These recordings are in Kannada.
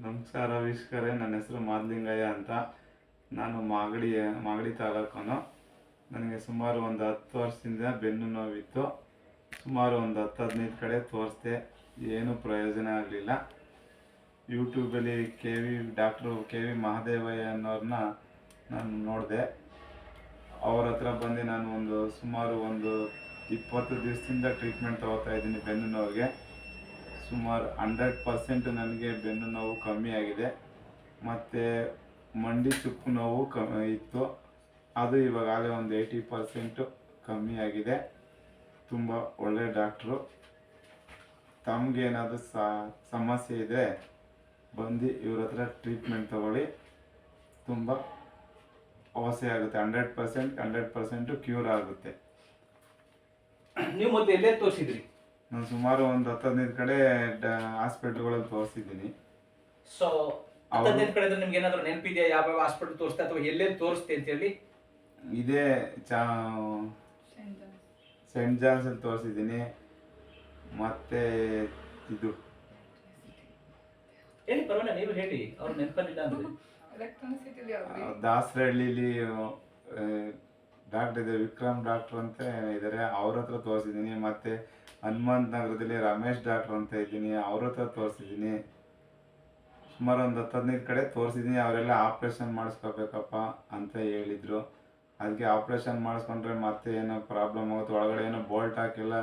ನಮಸ್ಕಾರ ವೀಕ್ಷಕರೇ, ನನ್ನ ಹೆಸರು ಮಾದಲಿಂಗಯ್ಯ ಅಂತ. ನಾನು ಮಾಗಡಿ ತಾಲೂಕನು. ನನಗೆ ಸುಮಾರು ಒಂದು 10 ವರ್ಷದಿಂದ ಬೆನ್ನು ನೋವಿತ್ತು. ಸುಮಾರು ಒಂದು 10-15 ಕಡೆ ತೋರಿಸ್ದೆ, ಏನೂ ಪ್ರಯೋಜನ ಆಗಲಿಲ್ಲ. ಯೂಟ್ಯೂಬಲ್ಲಿ ಡಾಕ್ಟ್ರು ಕೆ ವಿ ಮಹಾದೇವಯ್ಯ ಅನ್ನೋರನ್ನ ನಾನು ನೋಡಿದೆ. ಅವ್ರ ಹತ್ರ ಬಂದು ನಾನು ಸುಮಾರು ಒಂದು 20 ದಿವಸದಿಂದ ಟ್ರೀಟ್ಮೆಂಟ್ ತೊಗೋತಾ ಇದ್ದೀನಿ ಬೆನ್ನು ನೋವಿಗೆ. ಸುಮಾರು 100% ನನಗೆ ಬೆನ್ನು ನೋವು ಕಮ್ಮಿ ಆಗಿದೆ. ಮತ್ತು ಮಂಡಿ ಚುಕ್ಕು ನೋವು ಇತ್ತು, ಅದು ಇವಾಗಲೇ ಒಂದು 80% ಕಮ್ಮಿ ಆಗಿದೆ. ತುಂಬ ಒಳ್ಳೆ ಡಾಕ್ಟ್ರು. ತಮಗೇನಾದರೂ ಸಮಸ್ಯೆ ಇದೆ ಬಂದು ಇವ್ರ ಹತ್ರ ಟ್ರೀಟ್ಮೆಂಟ್ ತಗೊಳ್ಳಿ, ತುಂಬ ವಾಸಿ ಆಗುತ್ತೆ. 100% ಕ್ಯೂರ್ ಆಗುತ್ತೆ. ನೀವು ಮತ್ತೆ ಎಲ್ಲೇ ತೋರಿಸಿದ್ರಿ? ನಾನು ಸುಮಾರು ಒಂದು 10-15 ಕಡೆ ಹಾಸ್ಪಿಟ್ಲ್ಗಳಲ್ಲಿ ತೋರಿಸಿದ್ದೀನಿ. ಸೊ 10-15 ಕಡೆ ನಿಮ್ಗೆ ಏನಾದ್ರು ನೆನಪಿದೆಯಾ ಯಾವ ಹಾಸ್ಪಿಟಲ್ ತೋರಿಸ್ತಾ ಅಥವಾ ಎಲ್ಲೆಲ್ಲಿ ತೋರಿಸ್ತೆ ಅಂತ ಹೇಳಿ? ಇದೇ ಸೆಂಟ್ ಜಾನ್ಸ್ ಅಲ್ಲಿ ತೋರಿಸಿದ್ದೀನಿ. ಮತ್ತೆ ಇದು ಹೇಳಿ, ಪರವಾಗಿಲ್ಲ, ನೀವು ಹೇಳಿ, ಅವ್ರು ನೆನಪಲ್ಲಿಲ್ಲ ಅಂದ್ರೆ. ದಾಸರಹಳ್ಳಿಲಿ ಡಾಕ್ಟರ್ ಇದೆ, ವಿಕ್ರಮ್ ಡಾಕ್ಟ್ರು ಅಂತ ಇದ್ದಾರೆ, ಅವ್ರ ಹತ್ರ ತೋರಿಸಿದ್ದೀನಿ. ಮತ್ತು ಹನುಮಂತ ನಗರದಲ್ಲಿ ರಮೇಶ್ ಡಾಕ್ಟ್ರು ಅಂತ ಇದ್ದೀನಿ, ಅವ್ರ ಹತ್ರ ತೋರಿಸಿದ್ದೀನಿ. ಸುಮಾರು ಒಂದು 10-15 ಕಡೆ ತೋರಿಸಿದ್ದೀನಿ. ಅವರೆಲ್ಲ ಆಪ್ರೇಷನ್ ಮಾಡಿಸ್ಕೋಬೇಕಪ್ಪ ಅಂತ ಹೇಳಿದರು. ಅದಕ್ಕೆ ಆಪ್ರೇಷನ್ ಮಾಡಿಸ್ಕೊಂಡ್ರೆ ಮತ್ತೆ ಏನೋ ಪ್ರಾಬ್ಲಮ್ ಆಗುತ್ತೆ, ಒಳಗಡೆ ಏನೋ ಬೋಲ್ಟ್ ಹಾಕೆಲ್ಲ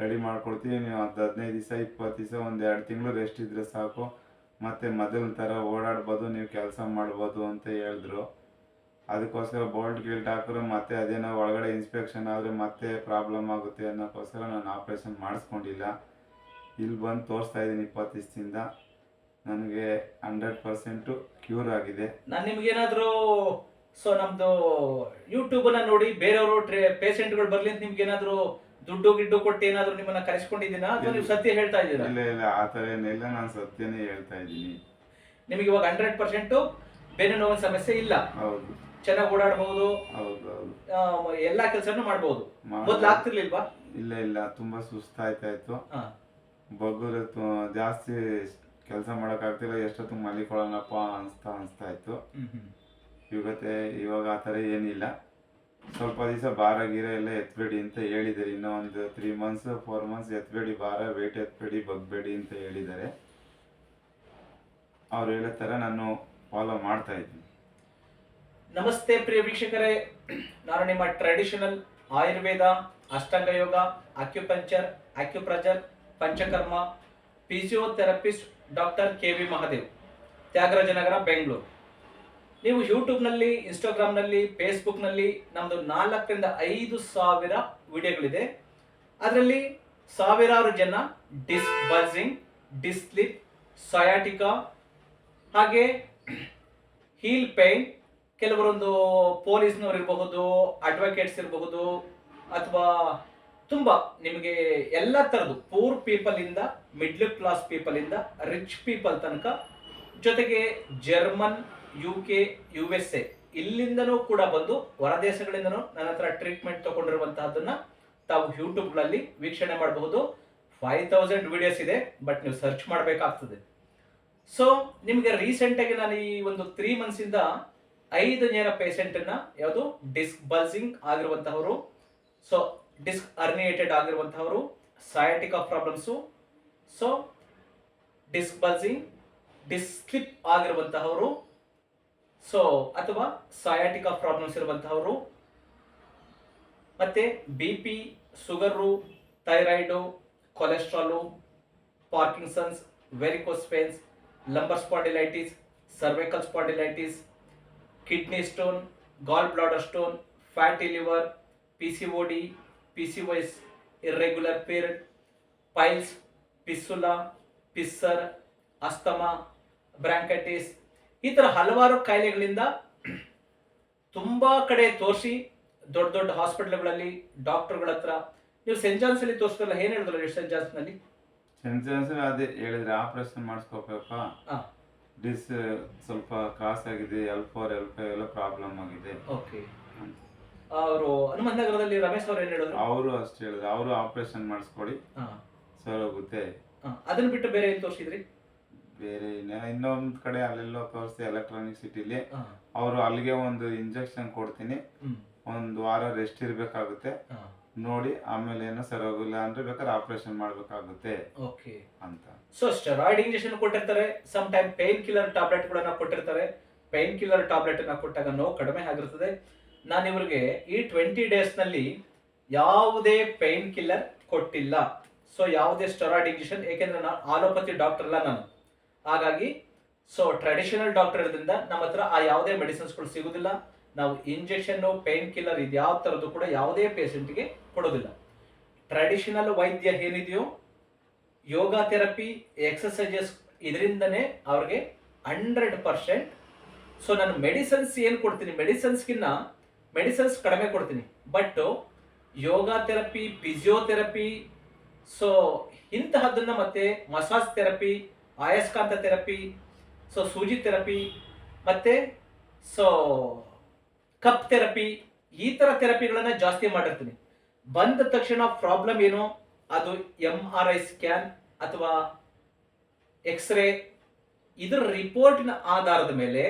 ರೆಡಿ ಮಾಡ್ಕೊಡ್ತೀವಿ, ನೀವು 15 ದಿವಸ 20 ದಿವಸ ಒಂದು 2 ತಿಂಗಳು ರೆಸ್ಟ್ ಇದ್ದರೆ ಸಾಕು, ಮತ್ತು ಮೊದಲ ಥರ ಓಡಾಡ್ಬೋದು, ನೀವು ಕೆಲಸ ಮಾಡ್ಬೋದು ಅಂತ ಹೇಳಿದ್ರು. ಅದಕ್ಕೋಸ್ಕರ ಬೋಲ್ಟ್ ಹಾಕಿದ್ರೆ ಮತ್ತೆ ಅದೇನೋ ಒಳಗಡೆ ಇನ್ಸ್ಪೆಕ್ಷನ್ ಆದರೆ ಮತ್ತೆ ಪ್ರಾಬ್ಲಮ್ ಆಗುತ್ತೆ ಅನ್ನೋಕ್ಕೋಸ್ಕರ ನಾನು ಆಪ್ರೇಷನ್ ಮಾಡಿಸ್ಕೊಂಡಿಲ್ಲ. ಇಲ್ಲಿ ಬಂದು ತೋರಿಸ್ತಾ ಇದ್ದೀನಿ 20 ದಿವಸದಿಂದ. ನನಗೆ 100% ಕ್ಯೂರ್ ಆಗಿದೆ. ನಾನು ನಿಮ್ಗೇನಾದರೂ ನಮ್ದು ಯೂಟ್ಯೂಬನ್ನ ನೋಡಿ ಬೇರೆಯವರು ಪೇಷಂಟ್ಗಳು ಬರ್ಲಿ ಅಂತ ನಿಮ್ಗೇನಾದರೂ ದುಡ್ಡು ಕೊಟ್ಟು ಏನಾದರೂ ನಿಮ್ಮನ್ನ ಕರೆಸ್ಕೊಂಡಿದ್ದೀನಾ ಅಥವಾ ನೀವು ಸತ್ಯ ಹೇಳ್ತಾ ಇದ್ದೀರಾ? ಇಲ್ಲ, ಆ ಥರ ಏನಿಲ್ಲ, ನಾನು ಸತ್ಯನೇ ಹೇಳ್ತಾ ಇದ್ದೀನಿ. ನಿಮಗೆ ಇವಾಗ 100% ಬೆನ್ನು ನೋವಿನ ಸಮಸ್ಯೆ ಇಲ್ಲ? ಹೌದು. ಚೆನ್ನಾಗಿ ಓಡಾಡಬಹುದು? ಹೌದು. ಎಲ್ಲಾ ಕೆಲಸನೂ ಮಾಡಬಹುದು. ಮೊದಲು ಆಗ್ತಿರ್ಲಿಲ್ವಾ? ಇಲ್ಲ, ತುಂಬಾ ಸುಸ್ತಾಯ್ತಾ ಇತ್ತು. ಬಗ್ಗರು ಜಾಸ್ತಿ ಕೆಲಸ ಮಾಡೋಕ್ಕಾಗ್ತಿಲ್ಲ, ಎಷ್ಟೊತ್ತು ಮಲಿಕೊಳ್ಳೋಣಪ್ಪ ಅನಿಸ್ತಾ ಇತ್ತು. ಇವಾಗ ಆ ಥರ ಏನಿಲ್ಲ. ಸ್ವಲ್ಪ ದಿವಸ ಭಾರ ಗೀರ ಎಲ್ಲ ಎತ್ತಬೇಡಿ ಅಂತ ಹೇಳಿದ್ದಾರೆ. ಇನ್ನೂ ಒಂದು 3 months 4 months ಎತ್ತಬೇಡಿ, ಭಾರ ವೆಯ್ಟ್ ಎತ್ತಬೇಡಿ, ಬಗ್ಬೇಡಿ ಅಂತ ಹೇಳಿದ್ದಾರೆ. ಅವ್ರು ಹೇಳೋ ಥರ ನಾನು ಫಾಲೋ ಮಾಡ್ತಾ ಇದ್ದೀನಿ. ನಮಸ್ತೆ ಪ್ರಿಯ ವೀಕ್ಷಕರೇ, ನಾನು ನಿಮ್ಮ traditional Ayurveda, Ashtanga yoga, acupuncture, acupressure, panchakarma, physiotherapist doctor K V Mahadev, Thyagarajanagar, Bengaluru. ನೀವು ಯೂಟ್ಯೂಬ್ನಲ್ಲಿ, ಇನ್ಸ್ಟಾಗ್ರಾಮ್ನಲ್ಲಿ, ಫೇಸ್ಬುಕ್ನಲ್ಲಿ ನಮ್ಮದು 4,000-5,000 ವಿಡಿಯೋಗಳಿದೆ. ಅದರಲ್ಲಿ ಸಾವಿರಾರು ಜನ disc bulging, disc slip, sciatica, ಹಾಗೆ ಹೀಲ್ ಪೇನ್, ಕೆಲವರೊಂದು ಪೊಲೀಸ್ನವ್ರು ಇರಬಹುದು, ಅಡ್ವೊಕೇಟ್ಸ್ ಇರಬಹುದು, ಅಥವಾ ತುಂಬ ನಿಮಗೆ ಎಲ್ಲ ಥರದ್ದು ಪೂರ್ ಪೀಪಲ್ ಇಂದ ಮಿಡ್ಲ್ ಕ್ಲಾಸ್ ಪೀಪಲ್ ಇಂದ ರಿಚ್ ಪೀಪಲ್ ತನಕ, ಜೊತೆಗೆ ಜರ್ಮನ್, UK, USA ಇಲ್ಲಿಂದನೂ ಕೂಡ ಬಂದು ಹೊರದೇಶಗಳಿಂದನೂ ನನ್ನ ಹತ್ರ ಟ್ರೀಟ್ಮೆಂಟ್ ತಗೊಂಡಿರುವಂತಹದನ್ನ ತಾವು ಯೂಟ್ಯೂಬ್ಗಳಲ್ಲಿ ವೀಕ್ಷಣೆ ಮಾಡಬಹುದು. 5000 ವಿಡಿಯೋಸ್ ಇದೆ, ಬಟ್ ನೀವು ಸರ್ಚ್ ಮಾಡಬೇಕಾಗ್ತದೆ. ಸೊ ನಿಮಗೆ ರೀಸೆಂಟಾಗಿ ನಾನು ಈ ಒಂದು 3 months ಇಂದ 5 ಜನ ಪೇಷಂಟನ್ನ, ಯಾವುದು ಡಿಸ್ಕ್ ಬಲ್ಜಿಂಗ್ ಆಗಿರುವಂತಹವರು, ಸೊ ಡಿಸ್ಕ್ ಅರ್ನಿಯೇಟೆಡ್ ಆಗಿರುವಂತಹವರು, sciatica problems, so disc bulging, disc slip ಆಗಿರುವಂತಹವರು, ಸೊ ಅಥವಾ ಸಯಾಟಿಕಾ ಪ್ರಾಬ್ಲಮ್ಸ್ ಇರುವಂತಹವರು, ಮತ್ತೆ BP, sugar, thyroid, cholesterol, Parkinson's, varicose veins, lumbar spondylitis, cervical spondylitis, kidney stone, gall bladder stone, fatty liver, PCOD, PCOS, irregular period, piles, fistula, fissure, asthma, bronchitis, ಈ ಥರ ಹಲವಾರು ಕಾಯಿಲೆಗಳಿಂದ ತುಂಬಾ ಕಡೆ ತೋರಿಸಿ ದೊಡ್ಡ ಹಾಸ್ಪಿಟಲ್ಗಳಲ್ಲಿ ಡಾಕ್ಟರ್ಗಳ ಹತ್ರ. ನೀವು ಸೆಂಟ್ ಜಾನ್ಸ್ ಅಲ್ಲಿ ತೋರಿಸಿದ್ರಲ್ಲ, ಏನ್ ಹೇಳಿದ್ರಲ್ಲ ಸೆಂಟ್ ಜಾನ್ಸ್ ನಲ್ಲಿ? ಸೆಂಟ್ ಜಾನ್ಸ್ ಅದೇ ಹೇಳಿದ್ರೆ ಆಪರೇಷನ್ ಮಾಡಿಸ್ಕೋಬೇಕಪ್ಪ, ಡಿಸ್ ಸ್ವಲ್ಪ ಕ್ರಾಸ್ ಆಗಿದೆ, L4 L5 ಎಲ್ಲ ಪ್ರಾಬ್ಲಮ್ ಆಗಿದೆ. ಓಕೆ. ಅವರು ಹನುಮಂತ ನಗರದಲ್ಲಿ ರಮೇಶ್ ಅವರು ಏನ್ ಹೇಳಿದ್ರು? ಅವರು ಅಷ್ಟೇ ಹೇಳಿದ್ರು, ಅವರು ಆಪರೇಷನ್ ಮಾಡಿಸ್ಕೊಡಿ ಸರ್ ಹೋಗುತ್ತೆ. ಅದನ್ನ ಬಿಟ್ಟು ಬೇರೆ ಏನ್ ತೋರಿಸಿದ್ರಿ? ಬೇರೆ ಇನ್ನೊಂದ್ ಕಡೆ ಅಲ್ಲೆಲ್ಲೋ ತೋರಿಸಿ ಎಲೆಕ್ಟ್ರಾನಿಕ್ ಸಿಟಿಲಿ ಹಾ. ಅವರು ಅಲ್ಲಿಗೆ ಒಂದು ಇಂಜೆಕ್ಷನ್ ಕೊಡ್ತೀನಿ, ಹ್ಮ್. ಒಂದು ವಾರ ರೆಸ್ಟ್ ಇರ್ಬೇಕಾಗುತ್ತೆ, ಹಾ. ನೋಡಿ ಆಮೇಲೆ ಏನೋ ಸರಿ ಹೋಗಿಲ್ಲ ಅಂದ್ರೆ ಬೇಕಾದ್ರೆ ಆಪರೇಷನ್ ಮಾಡ್ಬೇಕಾಗುತ್ತೆ ಓಕೆ. ಅಂತ. ಸೊ ಸ್ಟೆರಾಯ್ಡ್ ಇಂಜೆಕ್ಷನ್ ಕೊಟ್ಟಿರ್ತಾರೆ, some time pain killer tablet ಗಳನ್ನ ಕೊಟ್ಟಿರ್ತಾರೆ. ಪೇನ್ ಕಿಲ್ಲರ್ ಟ್ಯಾಬ್ಲೆಟ್ ಅನ್ನ ಕೊಟ್ಟಾಗ ನೋವು ಕಡಿಮೆ ಆಗಿರ್ತದೆ. ನಾನು ಇವ್ರಿಗೆ ಈ 20 ಡೇಸ್ ನಲ್ಲಿ ಯಾವುದೇ ಪೇನ್ ಕಿಲ್ಲರ್ ಕೊಟ್ಟಿಲ್ಲ. ಸೊ ಯಾವುದೇ ಸ್ಟೆರಾಯ್ಡ್ ಇಂಜೆಕ್ಷನ್, ಏಕೆಂದ್ರೆ ನಾನು ಆಲೋಪತಿ ಡಾಕ್ಟರ್ ಅಲ್ಲ ನಾನು. ಹಾಗಾಗಿ ಸೊ ಟ್ರೆಡಿಷನಲ್ ಡಾಕ್ಟರ್ ಇರೋದ್ರಿಂದ ನಮ್ಮ ಹತ್ರ ಆ ಯಾವುದೇ ಮೆಡಿಸಿನ್ಸ್ಗಳು ಸಿಗುದಿಲ್ಲ. ನಾವು ಇಂಜೆಕ್ಷನ್, ಪೇನ್ ಕಿಲ್ಲರ್ ಇದು ಯಾವ ತರದ್ದು ಕೂಡ ಯಾವುದೇ ಪೇಷಂಟ್ಗೆ ಕೊಡೋದಿಲ್ಲ. ಟ್ರೆಡಿಷನಲ್ ವೈದ್ಯ ಏನಿದೆಯೋ, ಯೋಗ ಥೆರಪಿ, ಎಕ್ಸಸೈಸಸ್, ಇದರಿಂದನೇ ಅವ್ರಿಗೆ 100%. ಸೊ ನಾನು ಮೆಡಿಸಿನ್ಸ್ ಏನು ಕೊಡ್ತೀನಿ, ಮೆಡಿಸಿನ್ಸ್ ಕಡಿಮೆ ಕೊಡ್ತೀನಿ. But yoga therapy, physiotherapy, so ಇಂತಹದ್ದನ್ನ, ಮತ್ತೆ ಮಸಾಜ್ ಥೆರಪಿ, ಆಯಸ್ಕಾಂತ ಥೆರಪಿ, ಸೊ ಸೂಜಿ ಥೆರಪಿ, ಮತ್ತೆ ಸೊ ಕಪ್ ಥೆರಪಿ, ಈ ತರ ಥೆರಪಿಗಳನ್ನ ಜಾಸ್ತಿ ಮಾಡಿರ್ತೀನಿ. ಬಂದ ತಕ್ಷಣ ಪ್ರಾಬ್ಲಮ್ ಏನು, ಅದು MRI ಸ್ಕ್ಯಾನ್ ಅಥವಾ ಎಕ್ಸ್ರೇ, ಇದರ ರಿಪೋರ್ಟಿನ ಆಧಾರದ ಮೇಲೆ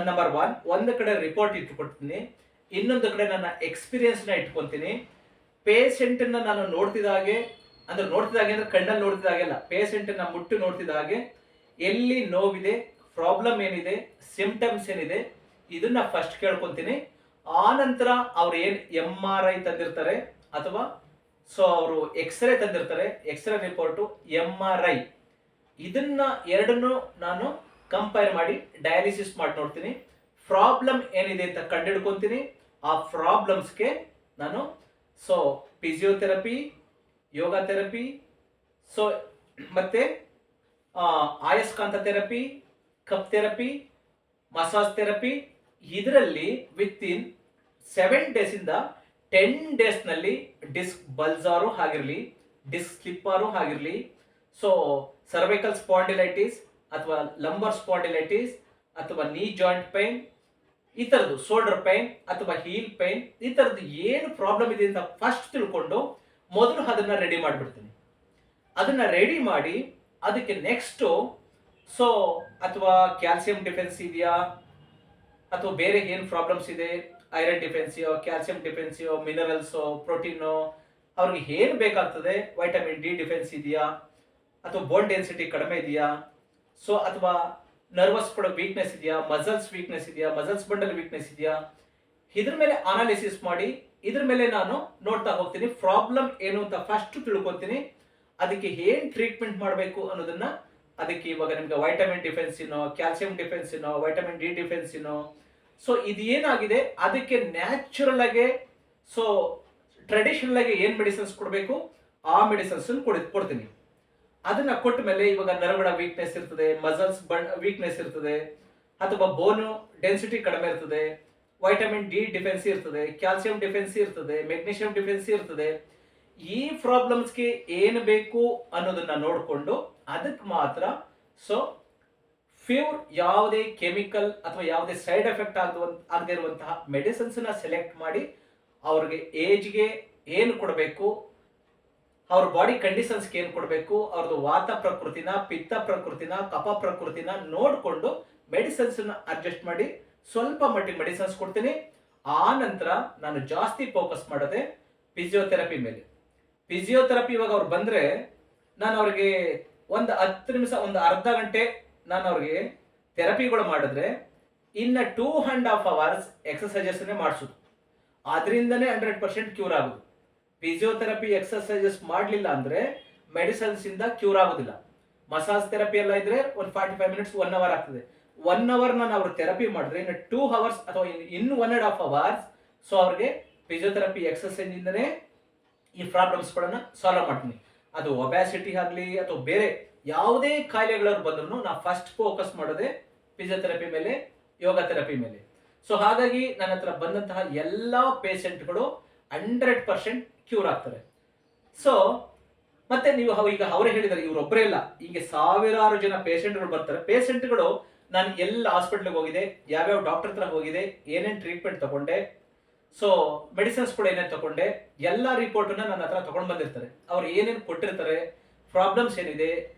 ನಂಬರ್ 1 ಒಂದು ಕಡೆ ರಿಪೋರ್ಟ್ ಇಟ್ಕೊಡ್ತೀನಿ, ಇನ್ನೊಂದು ಕಡೆ ನನ್ನ ಎಕ್ಸ್ಪೀರಿಯನ್ಸ್ನ ಇಟ್ಕೊತೀನಿ. ಪೇಷಂಟನ್ನ ನಾನು ನೋಡ್ತಿದ್ದಾಗೆ ಅಂದ್ರೆ ಕಣ್ಣಲ್ಲಿ ನೋಡ್ತಿದ್ದಾಗೆಲ್ಲ, ಪೇಷಂಟನ್ನ ಮುಟ್ಟು ನೋಡ್ತಿದ್ದಾಗೆ ಎಲ್ಲಿ ನೋವಿದೆ, ಪ್ರಾಬ್ಲಮ್ ಏನಿದೆ, ಸಿಂಪ್ಟಮ್ಸ್ ಏನಿದೆ, ಇದನ್ನ ಫಸ್ಟ್ ಕೇಳ್ಕೊತೀನಿ. ಆ ನಂತರ ಅವ್ರು ಏನು MRI ತಂದಿರ್ತಾರೆ ಅಥವಾ ಸೊ ಅವರು ಎಕ್ಸ್ರೇ ತಂದಿರ್ತಾರೆ, ಎಕ್ಸ್ರೇ ರಿಪೋರ್ಟು, MRI, ಇದನ್ನ ಎರಡನ್ನು ನಾನು ಕಂಪೇರ್ ಮಾಡಿ ಡಯಾಲಿಸಿಸ್ ಮಾಡಿ ನೋಡ್ತೀನಿ. ಪ್ರಾಬ್ಲಮ್ ಏನಿದೆ ಅಂತ ಕಂಡುಹಿಡ್ಕೊಂತೀನಿ. ಆ ಪ್ರಾಬ್ಲಮ್ಸ್ಗೆ ನಾನು so physiotherapy, yoga therapy, so ಮತ್ತೆ ಆಯಸ್ಕಾಂತ therapy, cup therapy, massage therapy, ಇದರಲ್ಲಿ ವಿತಿನ್ 7 ಡೇಸಿಂದ 10 ಡೇಸ್ನಲ್ಲಿ ಡಿಸ್ಕ್ ಬಲ್ಜಾರು ಆಗಿರಲಿ, ಡಿಸ್ಕ್ ಸ್ಲಿಪ್ಪಾರು ಆಗಿರಲಿ, ಸೊ ಸರ್ವೈಕಲ್ ಸ್ಪಾಂಡಿಲೈಟಿಸ್ ಅಥವಾ ಲಂಬರ್ ಸ್ಪಾಂಡಿಲೈಟಿಸ್ ಅಥವಾ ನೀ ಜಾಯಿಂಟ್ ಪೈನ್, ಈ ಥರದ್ದು ಶೋಲ್ಡರ್ ಪೈನ್ ಅಥವಾ ಹೀಲ್ ಪೈನ್, ಈ ಥರದ್ದು ಏನು ಪ್ರಾಬ್ಲಮ್ ಇದೆ ಅಂತ ಫಸ್ಟ್ ತಿಳ್ಕೊಂಡು ಮೊದಲು ಅದನ್ನ ರೆಡಿ ಮಾಡಿಬಿಡ್ತೀನಿ. ಅದನ್ನ ರೆಡಿ ಮಾಡಿ ಅದಕ್ಕೆ ನೆಕ್ಸ್ಟು ಸೊ ಅಥವಾ ಕ್ಯಾಲ್ಸಿಯಂ ಡಿಫೆನ್ಸ್ ಇದೆಯಾ ಅಥವಾ ಬೇರೆ ಏನು ಪ್ರಾಬ್ಲಮ್ಸ್ ಇದೆ, ಐರನ್ ಡಿಫೆನ್ಸಿಯೋ, ಕ್ಯಾಲ್ಸಿಯಂ ಡಿಫೆನ್ಸಿಯೋ, ಮಿನರಲ್ಸೋ, ಪ್ರೋಟೀನೋ, ಅವ್ರಿಗೆ ಏನು ಬೇಕಾಗ್ತದೆ, ವೈಟಮಿನ್ ಡಿ ಡಿಫೆನ್ಸ್ ಇದೆಯಾ ಅಥವಾ ಬೋನ್ ಡೆನ್ಸಿಟಿ ಕಡಿಮೆ ಇದೆಯಾ, ಸೊ ಅಥವಾ ನರ್ವಸ್ ವೀಕ್ನೆಸ್ ಇದೆಯಾ, ಮಸಲ್ಸ್ ವೀಕ್ನೆಸ್ ಇದೆಯಾ, ಮಸಲ್ಸ್ ಬಂಡಲ್ ವೀಕ್ನೆಸ್ ಇದೆಯಾ, ಇದ್ರ ಮೇಲೆ ಅನಾಲಿಸಿಸ್ ಮಾಡಿ ಇದ್ರ ಮೇಲೆ ನಾನು ನೋಡ್ತಾ ಹೋಗ್ತೀನಿ. ಪ್ರಾಬ್ಲಮ್ ಏನು ಅಂತ ಫಸ್ಟ್ ತಿಳ್ಕೊತೀನಿ, ಅದಕ್ಕೆ ಏನ್ ಟ್ರೀಟ್ಮೆಂಟ್ ಮಾಡಬೇಕು ಅನ್ನೋದನ್ನ. ಅದಕ್ಕೆ ಇವಾಗ ನಿಮ್ಗೆ ವೈಟಮಿನ್ ಡಿಫೆನ್ಸಿನೋ, ಕ್ಯಾಲ್ಸಿಯಂ ಡಿಫೆನ್ಸಿನೋ, ವೈಟಮಿನ್ ಡಿ ಡಿಫೆನ್ಸಿನೋ, ಸೊ ಇದು ಏನಾಗಿದೆ ಅದಕ್ಕೆ ನ್ಯಾಚುರಲ್ ಆಗಿ ಸೊ ಟ್ರೆಡಿಷನಲ್ ಆಗಿ ಏನ್ ಮೆಡಿಸಿನ್ಸ್ ಕೊಡಬೇಕು ಆ ಮೆಡಿಸಿನ್ಸ್ ಕೊಡ್ತೀನಿ. ಅದನ್ನ ಕೊಟ್ಟ ಮೇಲೆ ಇವಾಗ ನರಗಳ ವೀಕ್ನೆಸ್ ಇರ್ತದೆ, ಮಸಲ್ಸ್ ವೀಕ್ನೆಸ್ ಇರ್ತದೆ, ಅಥವಾ ಬೋನು ಡೆನ್ಸಿಟಿ ಕಡಿಮೆ ಇರ್ತದೆ, ವೈಟಮಿನ್ ಡಿ ಡಿಫೆನ್ಸಿ ಇರ್ತದೆ, ಕ್ಯಾಲ್ಸಿಯಂ ಡಿಫೆನ್ಸಿ ಇರ್ತದೆ, ಮೆಗ್ನೀಷಿಯಂ ಡಿಫೆನ್ಸಿ ಇರ್ತದೆ. ಈ ಪ್ರಾಬ್ಲಮ್ಸ್ಗೆ ಏನು ಬೇಕು ಅನ್ನೋದನ್ನ ನೋಡಿಕೊಂಡು ಅದಕ್ಕೆ ಮಾತ್ರ ಸೊ ಪ್ಯೂರ್ ಯಾವುದೇ ಕೆಮಿಕಲ್ ಅಥವಾ ಯಾವುದೇ ಸೈಡ್ ಎಫೆಕ್ಟ್ ಆಗದೆ ಇರುವಂತಹ ಮೆಡಿಸಿನ್ಸ್ ನ ಸೆಲೆಕ್ಟ್ ಮಾಡಿ ಅವ್ರಿಗೆ ಏಜ್ಗೆ ಏನು ಕೊಡಬೇಕು, ಅವ್ರ ಬಾಡಿ ಕಂಡೀಷನ್ಸ್ಗೆ ಏನು ಕೊಡಬೇಕು, ಅವ್ರದ್ದು ವಾತ ಪ್ರಕೃತಿನ, ಪಿತ್ತ ಪ್ರಕೃತಿನ, ಕಫ ಪ್ರಕೃತಿನ ನೋಡಿಕೊಂಡು ಮೆಡಿಸಿನ್ಸ್ ಅಡ್ಜಸ್ಟ್ ಮಾಡಿ ಸ್ವಲ್ಪ ಮಟ್ಟಿಗೆ ಮೆಡಿಸಿನ್ಸ್ ಕೊಡ್ತೀನಿ. ಆ ನಂತರ ನಾನು ಜಾಸ್ತಿ ಫೋಕಸ್ ಮಾಡೋದೆ ಫಿಸಿಯೋಥೆರಪಿ ಮೇಲೆ. ಫಿಸಿಯೋಥೆರಪಿ ಇವಾಗ ಅವ್ರು ಬಂದ್ರೆ ನಾನು ಅವ್ರಿಗೆ ಒಂದು 10 ನಿಮಿಷ, ಒಂದು ಅರ್ಧ ಗಂಟೆ ನಾನು ಅವ್ರಿಗೆ ಥೆರಪಿಗಳು ಮಾಡಿದ್ರೆ ಇನ್ನು 2.5 hours ಎಕ್ಸಸೈಸಸ್ನೇ ಮಾಡಿಸೋದು. ಅದರಿಂದನೇ 100% ಕ್ಯೂರ್ ಆಗೋದು. ಫಿಸಿಯೋಥೆರಪಿ ಎಕ್ಸಸೈಸಸ್ ಮಾಡಲಿಲ್ಲ ಅಂದ್ರೆ ಮೆಡಿಸಿನ್ಸ್ ಇಂದ ಕ್ಯೂರ್ ಆಗೋದಿಲ್ಲ. ಮಸಾಜ್ ಥೆರಪಿ ಎಲ್ಲ ಇದ್ರೆ ಒಂದು 45 ಮಿನಿಟ್ಸ್ 1 hour ಆಗ್ತದೆ. 1 hour ನಾನು ಅವ್ರ ಥೆರಪಿ ಮಾಡಿದ್ರೆ ಇನ್ನು 2 hours ಅಥವಾ ಇನ್ನು 1.5 hours ಸೊ ಅವ್ರಿಗೆ ಫಿಸಿಯೋಥೆರಪಿ ಎಕ್ಸಸೈಸ್ ಇಂದನೇ ಈ ಪ್ರಾಬ್ಲಮ್ಸ್ಗಳನ್ನ ಸಾಲ್ವ್ ಮಾಡ್ತೀನಿ. ಅದು ಒಬ್ಯಾಸಿಟಿ ಆಗಲಿ ಅಥವಾ ಬೇರೆ ಯಾವುದೇ ಕಾಯಿಲೆಗಳವ್ರು ಬಂದ್ರು ನಾ ಫಸ್ಟ್ ಫೋಕಸ್ ಮಾಡೋದೇ ಫಿಸಿಯೋಥೆರಪಿ ಮೇಲೆ, ಯೋಗ ಥೆರಪಿ ಮೇಲೆ. ಸೊ ಹಾಗಾಗಿ ನನ್ನ ಹತ್ರ ಬಂದಂತಹ ಎಲ್ಲ ಪೇಷಂಟ್ಗಳು 100% ಕ್ಯೂರ್ ಆಗ್ತಾರೆ. ಸೊ ಮತ್ತೆ ನೀವು ಈಗ ಅವರೇ ಹೇಳಿದ್ದಾರೆ, ಇವರೊಬ್ಬರೇ ಇಲ್ಲ, ಹೀಗೆ ಸಾವಿರಾರು ಜನ ಪೇಷಂಟ್ಗಳು ಬರ್ತಾರೆ. ಪೇಷಂಟ್ಗಳು ನಾನು ಎಲ್ಲ ಹಾಸ್ಪಿಟ್ಲಿಗೆ ಹೋಗಿದೆ, ಯಾವ್ಯಾವ ಡಾಕ್ಟರ್ ಹತ್ರ ಹೋಗಿದೆ, ಏನೇನು ಟ್ರೀಟ್ಮೆಂಟ್ ತಗೊಂಡೆ, ಸೊ ಮೆಡಿಸಿನ್ಸ್ ಕೂಡ ಏನೇನು ತಗೊಂಡೆ, ಎಲ್ಲ ರಿಪೋರ್ಟನ್ನ ನನ್ನ ಹತ್ರ ತಗೊಂಡು ಬಂದಿರ್ತಾರೆ. ಅವ್ರು ಏನೇನು ಕೊಟ್ಟಿರ್ತಾರೆ, ಪ್ರಾಬ್ಲಮ್ಸ್ ಏನಿದೆ,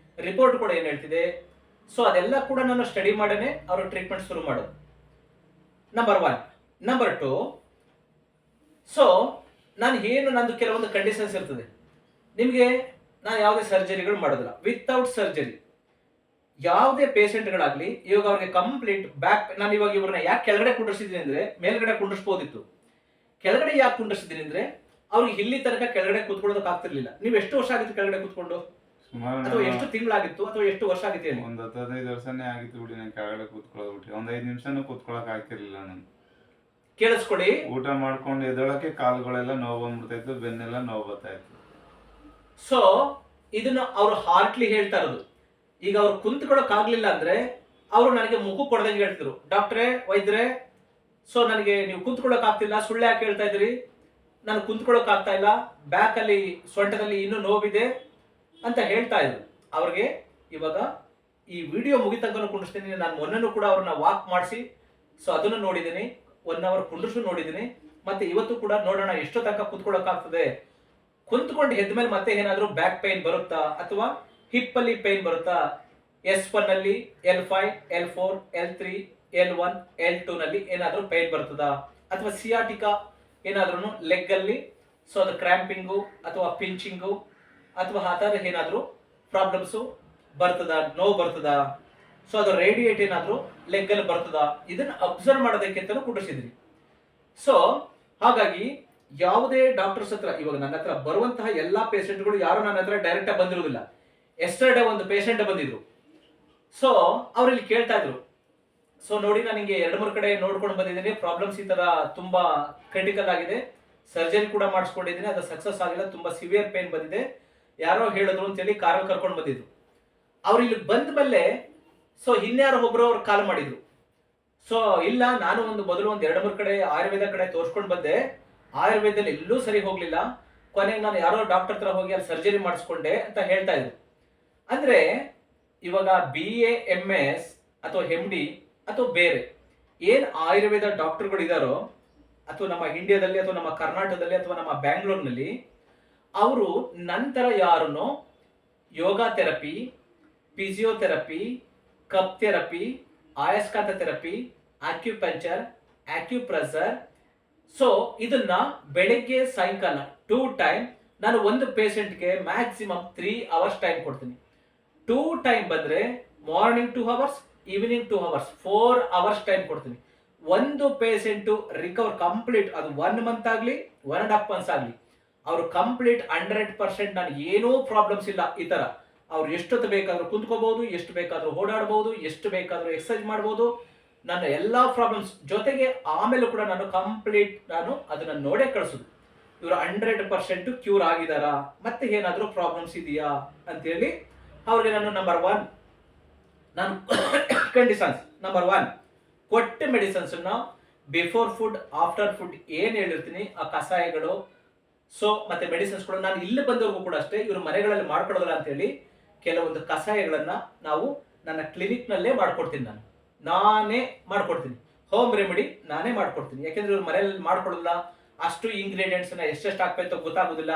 ರಿಪೋರ್ಟ್ ಕೂಡ ಏನು ಹೇಳ್ತಿದೆ, ಸೊ ಅದೆಲ್ಲ ಕೂಡ ನಾನು ಸ್ಟಡಿ ಮಾಡೇನೆ ಅವರು ಟ್ರೀಟ್ಮೆಂಟ್ ಶುರು ಮಾಡೋದು. ನಂಬರ್ 1. ನಂಬರ್ 2, ಸೊ ನಂದು ಕೆಲವೊಂದು ಕಂಡೀಷನ್ಸ್ ಇರ್ತದೆ. ನಿಮಗೆ ನಾನು ಯಾವುದೇ ಸರ್ಜರಿಗಳು ಮಾಡೋದಿಲ್ಲ. ವಿತೌಟ್ ಸರ್ಜರಿ ಯಾವುದೇ ಪೇಷಂಟ್ಗಳಾಗ್ಲಿ, ಇವಾಗ ಅವ್ರಿಗೆ ಕಂಪ್ಲೀಟ್ ಬ್ಯಾಕ್, ನಾನು ಇವಾಗ ಇವ್ರನ್ನ ಯಾಕೆ ಕೆಳಗಡೆ ಕುಂಡ್ರಿಸಿದ್ದೀನಿ ಅಂದ್ರೆ ಮೇಲ್ಗಡೆ ಕುಂಡ್ರಿಸ್ಬೋದಿತ್ತು. ಕೆಳಗಡೆ ಯಾಕೆ ಕುಂಡ್ರಿಸಿದ್ದೀನಿ ಅಂದ್ರೆ ಅವ್ರಿಗೆ ಇಲ್ಲಿ ತನಕ ಕೆಳಗಡೆ ಕೂತ್ಕೊಳ್ಳೋದಕ್ಕೆ ಆಗ್ತಿರ್ಲಿಲ್ಲ. ನೀವು ಎಷ್ಟು ವರ್ಷ ಆಗಿತ್ತು ಕೆಳಗಡೆ ಕೂತ್ಕೊಂಡು, ಅಥವಾ ಎಷ್ಟು ತಿಂಗಳಾಗಿತ್ತು, ಅಥವಾ ಎಷ್ಟು ವರ್ಷ ಆಗಿತ್ತು ಹೇಳಿ? ಒಂದು 15 ವರ್ಷನೇ ಆಗಿತ್ತು ಬಿಡಿ. ನಾನು ಕೆಳಗಡೆ ಕೂತ್ಕೊಳ್ಳೋದು ಬಿಟ್ಟು ಒಂದು 5 ನಿಮಿಷನೂ ಕೂತ್ಕೊಳ್ಳೋಕೆ ಆಗ್ತಿರ್ಲಿಲ್ಲ ನಾನು. ಕೇಳಿಸ್ಕೊಡಿ, ಊಟ ಮಾಡ್ಕೊಂಡು ಎದ್ದೊಳಕ್ಕೆ ಕಾಲುಗಳೆಲ್ಲ ನೋವು ಬಂದ್ಬಿಡ್ತಾ ಇತ್ತು, ಬೆನ್ನೆಲ್ಲ ನೋವು ಬರ್ತಾ ಇತ್ತು. ಸೊ ಇದನ್ನ ಅವ್ರು ಹಾರ್ಟ್ಲಿ ಹೇಳ್ತಾ ಇರೋದು. ಈಗ ಅವ್ರು ಕುಂತ್ಕೊಳ್ಳೋಕ್ ಆಗ್ಲಿಲ್ಲ ಅಂದ್ರೆ ಅವರು ನನಗೆ ಮುಖ ಕೊಡದಂಗೆ ಹೇಳ್ತಿದ್ರು, ಡಾಕ್ಟ್ರೇ, ವೈದ್ಯರೇ, ಸೊ ನನಗೆ ನೀವು ಕುಂತ್ಕೊಳ್ಳೋಕ್ ಆಗ್ತಿಲ್ಲ, ಸುಳ್ಳು ಯಾಕೆ ಹೇಳ್ತಾ ಇದ್ರಿ, ನಾನು ಕುಂತ್ಕೊಳ್ಳೋಕ್ ಆಗ್ತಾ ಇಲ್ಲ, ಬ್ಯಾಕ್ ಅಲ್ಲಿ ಸೊಂಟದಲ್ಲಿ ಇನ್ನೂ ನೋವಿದೆ ಅಂತ ಹೇಳ್ತಾ ಇದ್ರು. ಅವ್ರಿಗೆ ಇವಾಗ ಈ ವಿಡಿಯೋ ಮುಗಿತಂಕನೂ ಕುಂಡಿಸ್ತೀನಿ. ನಾನು ಮೊನ್ನೆನೂ ಕೂಡ ಅವ್ರನ್ನ ವಾಕ್ ಮಾಡಿಸಿ, ಸೊ ಅದನ್ನು ನೋಡಿದ್ದೀನಿ, 1 hour ಕುಂಡ್ರಿಸು ನೋಡಿದ್ದೀನಿ. ಮತ್ತೆ ಇವತ್ತು ಕೂಡ ನೋಡೋಣ ಎಷ್ಟು ತನಕ ಕುತ್ಕೊಳ್ಳೋಕ್ ಆಗ್ತದೆ. ಕುಂತ್ಕೊಂಡು ಎದ್ದ ಮೇಲೆ ಮತ್ತೆ ಏನಾದ್ರೂ ಬ್ಯಾಕ್ ಪೈನ್ ಬರುತ್ತಾ, ಅಥವಾ ಹಿಪ್ ಅಲ್ಲಿ ಪೈನ್ ಬರುತ್ತಾ, S1 ಅಲ್ಲಿ, L5, L4, L3, L1, L2 ನಲ್ಲಿ ಏನಾದ್ರೂ ಪೈನ್ ಬರ್ತದಾ, ಅಥವಾ ಸಿಯಾಟಿಕಾ ಏನಾದ್ರೂ ಲೆಗ್ ಅಲ್ಲಿ, ಸೊ ಅದು ಕ್ರಾಂಪಿಂಗು ಅಥವಾ ಪಿಂಚಿಂಗು ಅಥವಾ ಆ ಥರ ಏನಾದ್ರೂ ಪ್ರಾಬ್ಲಮ್ಸು ಬರ್ತದಾ, ನೋವು ಬರ್ತದಾ, ಸೊ ಅದು ರೇಡಿಯೇಟ್ ಏನಾದ್ರೂ ಲೆಗ್ ಅಲ್ಲಿ ಬರ್ತದಾ, ಇದನ್ನ ಅಬ್ಸರ್ವ್ ಮಾಡೋದಕ್ಕೆ ಅಂತಾನು ಕುಡಿಸಿದ್ರಿ. ಸೊ ಹಾಗಾಗಿ ಯಾವುದೇ ಡಾಕ್ಟರ್ಸ್ ಹತ್ರ, ಇವಾಗ ನನ್ನ ಹತ್ರ ಬರುವಂತಹ ಎಲ್ಲಾ ಪೇಷಂಟ್ಗಳು ಯಾರು ನನ್ನ ಹತ್ರ ಡೈರೆಕ್ಟ್ ಆಗಿ ಬಂದಿರೋದಿಲ್ಲ. ಎಸ್ಟರ್ಡೇ ಒಂದು ಪೇಷಂಟ್ ಬಂದಿದ್ರು. ಸೊ ಅವ್ರು ಇಲ್ಲಿ ಕೇಳ್ತಾ ಇದ್ರು, ಸೊ ನೋಡಿ ನಾನು ನಿಮಗೆ 2-3 ಕಡೆ ನೋಡ್ಕೊಂಡು ಬಂದಿದ್ದೀನಿ, ಪ್ರಾಬ್ಲಮ್ಸ್ ಈ ತರ ತುಂಬಾ ಕ್ರಿಟಿಕಲ್ ಆಗಿದೆ, ಸರ್ಜರಿ ಕೂಡ ಮಾಡಿಸ್ಕೊಂಡಿದ್ದೀನಿ, ಅದು ಸಕ್ಸಸ್ ಆಗಿಲ್ಲ, ತುಂಬಾ ಸಿವಿಯರ್ ಪೇನ್ ಬಂದಿದೆ, ಯಾರೋ ಹೇಳಿದ್ರು ಅಂತೇಳಿ ಕಾರಲ್ಲಿ ಕರ್ಕೊಂಡು ಬಂದಿದ್ರು. ಅವ್ರು ಇಲ್ಲಿ ಬಂದ ಮೇಲೆ ಸೊ ಇನ್ಯಾರೋ ಒಬ್ರು ಅವ್ರು ಕಾಲ್ ಮಾಡಿದ್ರು. ಸೊ ಇಲ್ಲ, ನಾನು ಮೊದಲು ಒಂದು 2-3 ಕಡೆ ಆಯುರ್ವೇದ ಕಡೆ ತೋರಿಸ್ಕೊಂಡು ಬಂದೆ, ಆಯುರ್ವೇದದಲ್ಲಿ ಎಲ್ಲೂ ಸರಿ ಹೋಗ್ಲಿಲ್ಲ, ಕೊನೆಗೆ ನಾನು ಯಾರೋ ಡಾಕ್ಟರ್ ಹತ್ರ ಹೋಗಿ ಅಲ್ಲಿ ಸರ್ಜರಿ ಮಾಡಿಸ್ಕೊಂಡೆ ಅಂತ ಹೇಳ್ತಾ ಇದ್ರು. ಅಂದ್ರೆ ಇವಾಗ BA MS ಅಥವಾ MD ಅಥವಾ ಬೇರೆ ಏನ್ ಆಯುರ್ವೇದ ಡಾಕ್ಟರ್ಗಳು ಇದಾರೋ, ಅಥವಾ ನಮ್ಮ ಇಂಡಿಯಾದಲ್ಲಿ ಅಥವಾ ನಮ್ಮ ಕರ್ನಾಟಕದಲ್ಲಿ ಅಥವಾ ನಮ್ಮ ಬ್ಯಾಂಗ್ಳೂರ್ನಲ್ಲಿ, ಅವರು ನಂತರ ಯಾರನ್ನು yoga therapy, physiotherapy, cup therapy, ಆಯಸ್ಕಾಂತ ಥೆರಪಿ, ಆಕ್ಯುಪಂಚರ್, ಆಕ್ಯುಪ್ರೆಸರ್, ಸೊ ಇದನ್ನ ಬೆಳಗ್ಗೆ ಸಾಯಂಕಾಲ 2 ಟೈಮ್ ನಾನು ಒಂದು ಪೇಷಂಟ್ಗೆ ಮ್ಯಾಕ್ಸಿಮಮ್ 3 hours ಟೈಮ್ ಕೊಡ್ತೀನಿ. 2 ಟೈಮ್ ಬಂದ್ರೆ morning 2 hours, evening 2 hours, 4 hours time ಕೊಡ್ತೀನಿ. ಒಂದು ಪೇಷಂಟ್ ರಿಕವರ್ ಕಂಪ್ಲೀಟ್, ಅದು 1 month ಆಗಲಿ 1.5 months ಆಗಲಿ, ಅವರು ಕಂಪ್ಲೀಟ್ 100% ನಾನು ಏನೂ ಪ್ರಾಬ್ಲಮ್ಸ್ ಇಲ್ಲ, ಈ ತರ ಅವ್ರು ಎಷ್ಟೊತ್ತು ಬೇಕಾದ್ರೂ ಕುಂತ್ಕೋಬಹುದು, ಎಷ್ಟು ಬೇಕಾದ್ರೂ ಓಡಾಡಬಹುದು, ಎಷ್ಟು ಬೇಕಾದ್ರೂ ಎಕ್ಸರ್ಸೈಸ್ ಮಾಡಬಹುದು, ನನ್ನ ಎಲ್ಲಾ ಪ್ರಾಬ್ಲಮ್ಸ್ ಜೊತೆಗೆ ಆಮೇಲೆ ಕೂಡ ನಾನು ಅದನ್ನ ನೋಡೇ ಕಳಿಸೋದು, ಇವರು 100% ಕ್ಯೂರ್ ಆಗಿದಾರಾ, ಮತ್ತೆ ಏನಾದ್ರೂ ಪ್ರಾಬ್ಲಮ್ಸ್ ಇದೆಯಾ ಅಂತ ಹೇಳಿ ಅವ್ರಿಗೆ ನಾನು ನಂಬರ್ 1 ನಾನು ಕಂಡೀಷನ್ಸ್, ನಂಬರ್ 1 ಕೊಟ್ಟ ಮೆಡಿಸಿನ್ಸ್ ಅನ್ನ ಬಿಫೋರ್ ಫುಡ್, ಆಫ್ಟರ್ ಫುಡ್ ಏನ್ ಹೇಳಿರ್ತೀನಿ ಆ ಕಷಾಯಗಳು, ಸೊ ಮತ್ತೆ ಮೆಡಿಸಿನ್ಸ್ ಕೂಡ ನಾನು ಇಲ್ಲಿ ಬಂದವರೆಗೂ ಕೂಡ ಅಷ್ಟೇ, ಇವರು ಮನೆಗಳಲ್ಲಿ ಮಾಡ್ಕೊಡೋದಿಲ್ಲ ಅಂತ ಹೇಳಿ ಕೆಲವೊಂದು ಕಷಾಯಗಳನ್ನ ನಾವು ನನ್ನ ಕ್ಲಿನಿಕ್ ನಲ್ಲೇ ಮಾಡ್ಕೊಡ್ತೀನಿ, ನಾನೇ ಮಾಡ್ಕೊಡ್ತೀನಿ, ಹೋಮ್ ರೆಮಿಡಿ ನಾನೇ ಮಾಡ್ಕೊಡ್ತೀನಿ. ಯಾಕೆಂದ್ರೆ ಇವ್ರು ಮನೆಯಲ್ಲಿ ಮಾಡ್ಕೊಡೋದಿಲ್ಲ, ಅಷ್ಟು ಇಂಗ್ರೀಡಿಯೆಂಟ್ಸ್ ಎಷ್ಟೆಷ್ಟು ಹಾಕ್ಬೇಕು ಗೊತ್ತಾಗೋದಿಲ್ಲ,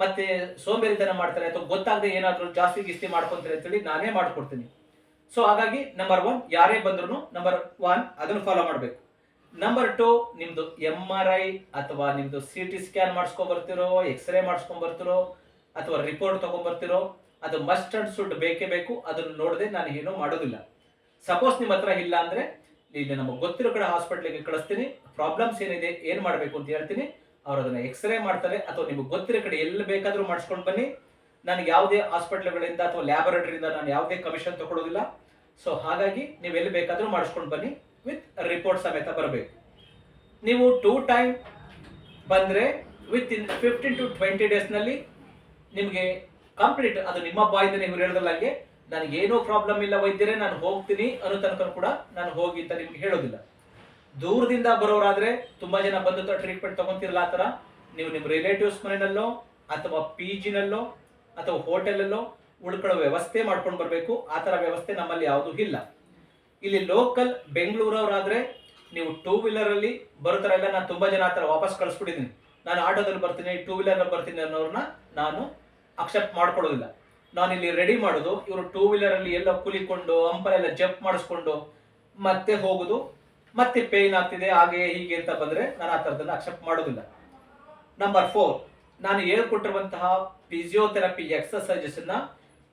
ಮತ್ತೆ ಸೋಂಬೇರಿತನ ಮಾಡ್ತಾರೆ ಅಥವಾ ಗೊತ್ತಾಗದೆ ಏನಾದ್ರು ಜಾಸ್ತಿ ಗಿಸ್ತಿ ಮಾಡ್ಕೊಂತಾರೆ ಅಂತೇಳಿ ನಾನೇ ಮಾಡ್ಕೊಡ್ತೀನಿ. ಸೊ ಹಾಗಾಗಿ ನಂಬರ್ 1 ಯಾರೇ ಬಂದ್ರು ನಂಬರ್ 1 ಅದನ್ನು ಫಾಲೋ ಮಾಡಬೇಕು. ನಂಬರ್ 2 ನಿಮ್ದು MRI ಅಥವಾ ನಿಮ್ದು CT ಸ್ಕ್ಯಾನ್ ಮಾಡಿಸ್ಕೊಂಡ್ ಬರ್ತಿರೋ, ಎಕ್ಸ್ರೇ ಮಾಡಿಸ್ಕೊಂಡ್ ಬರ್ತಿರೋ, ಅಥವಾ ರಿಪೋರ್ಟ್ ತಗೊಂಡ್ ಬರ್ತಿರೋ, ಅದು ಮಸ್ಟ್ ಅಂಡ್ ಶುಡ್ ಬೇಕೇ ಬೇಕು. ಅದನ್ನು ನೋಡದೆ ನಾನು ಏನೂ ಮಾಡೋದಿಲ್ಲ. ಸಪೋಸ್ ನಿಮ್ಮ ಹತ್ರ ಇಲ್ಲ ಅಂದ್ರೆ ಇಲ್ಲಿ ನಮಗೆ ಗೊತ್ತಿರೋ ಕಡೆ ಹಾಸ್ಪಿಟ್ಲಿಗೆ ಕಳಿಸ್ತೀನಿ, ಪ್ರಾಬ್ಲಮ್ಸ್ ಏನಿದೆ ಏನ್ ಮಾಡಬೇಕು ಅಂತ ಹೇಳ್ತೀನಿ, ಅವ್ರು ಅದನ್ನ ಎಕ್ಸ್ರೇ ಮಾಡ್ತಾರೆ, ಅಥವಾ ನಿಮಗೆ ಗೊತ್ತಿರೋ ಕಡೆ ಎಲ್ಲಿ ಬೇಕಾದ್ರೂ ಮಾಡಿಸ್ಕೊಂಡು ಬನ್ನಿ. ನನಗೆ ಯಾವುದೇ ಹಾಸ್ಪಿಟ್ಲ್ಗಳಿಂದ ಅಥವಾ ಲ್ಯಾಬೊರೇಟರಿಯಿಂದ ನಾನು ಯಾವುದೇ ಕಮಿಷನ್ ತಗೊಳ್ಳೋದಿಲ್ಲ. ಸೊ ಹಾಗಾಗಿ ನೀವು ಎಲ್ಲಿ ಬೇಕಾದ್ರೂ ಮಾಡಿಸ್ಕೊಂಡು ಬನ್ನಿ, ವಿತ್ ರಿಪೋರ್ಟ್ ಸಮೇತ ಬರಬೇಕು. ನೀವು 2 ಟೈಮ್ ಬಂದ್ರೆ ವಿತ್ ಇನ್ 15 to 20 days ನಲ್ಲಿ ನಿಮಗೆ ಕಂಪ್ಲೀಟ್, ಅದು ನಿಮ್ಮ ಬಾಯಿಂದನೇ ಇವ್ರು ಹೇಳಿದಲ್ಲಾಗೆ ನನಗೆ ಏನೋ ಪ್ರಾಬ್ಲಮ್ ಇಲ್ಲ ವೈದ್ಯರೇ, ನಾನು ಹೋಗ್ತೀನಿ ಅನ್ನೋ ತನಕ ಕೂಡ ನಾನು ಹೋಗಿ ಅಂತ ನಿಮ್ಗೆ ಹೇಳೋದಿಲ್ಲ. ದೂರದಿಂದ ಬರೋರಾದ್ರೆ ತುಂಬಾ ಜನ ಬಂದು ಟ್ರೀಟ್ಮೆಂಟ್ ತಗೊಂತಿರಲ್ಲ, ಆ ಥರ ನೀವು ನಿಮ್ಮ ರಿಲೇಟಿವ್ಸ್ ಮನೆಯಲ್ಲೋ ಅಥವಾ PG-ನಲ್ಲೋ ಅಥವಾ ಹೋಟೆಲಲ್ಲೋ ಉಳ್ಕೊಳ್ಳೋ ವ್ಯವಸ್ಥೆ ಮಾಡ್ಕೊಂಡು ಬರಬೇಕು. ಆ ಥರ ವ್ಯವಸ್ಥೆ ನಮ್ಮಲ್ಲಿ ಯಾವುದೂ ಇಲ್ಲ. ಇಲ್ಲಿ ಲೋಕಲ್ ಬೆಂಗಳೂರವರಾದ್ರೆ ನೀವು 2 wheeler ಅಲ್ಲಿ ಬರುತ್ತಾರಲ್ಲ, ನಾನು ತುಂಬಾ ಜನ ಆ ಥರ ವಾಪಸ್ ಕಳಿಸ್ಬಿಟ್ಟಿದ್ದೀನಿ, ನಾನು ಆಟೋದಲ್ಲಿ ಬರ್ತೀನಿ, 2 wheeler ಬರ್ತೀನಿ ಅನ್ನೋರನ್ನ ನಾನು ಅಕ್ಸೆಪ್ಟ್ ಮಾಡ್ಕೊಳ್ಳೋದಿಲ್ಲ. ನಾನಿಲ್ಲಿ ರೆಡಿ ಮಾಡೋದು, ಇವರು ಟೂ ವೀಲರ್ ಅಲ್ಲಿ ಎಲ್ಲ ಕುಲಿಕೊಂಡು ಅಂಪಲೆಲ್ಲ ಜಂಪ್ ಮಾಡಿಸ್ಕೊಂಡು ಮತ್ತೆ ಹೋಗುದು, ಮತ್ತೆ ಪೇನ್ ಆಗ್ತಿದೆ ಹಾಗೆ ಹೀಗೆ ಅಂತ ಬಂದ್ರೆ ನಾನು ಆ ಥರದನ್ನ ಅಕ್ಸೆಪ್ಟ್ ಮಾಡೋದಿಲ್ಲ. ನಂಬರ್ 4, ನಾನು ಹೇಳ್ಕೊಟ್ಟಿರುವಂತಹ ಫಿಸಿಯೋಥೆರಪಿ ಎಕ್ಸರ್ಸೈಸಸ್ ಅನ್ನ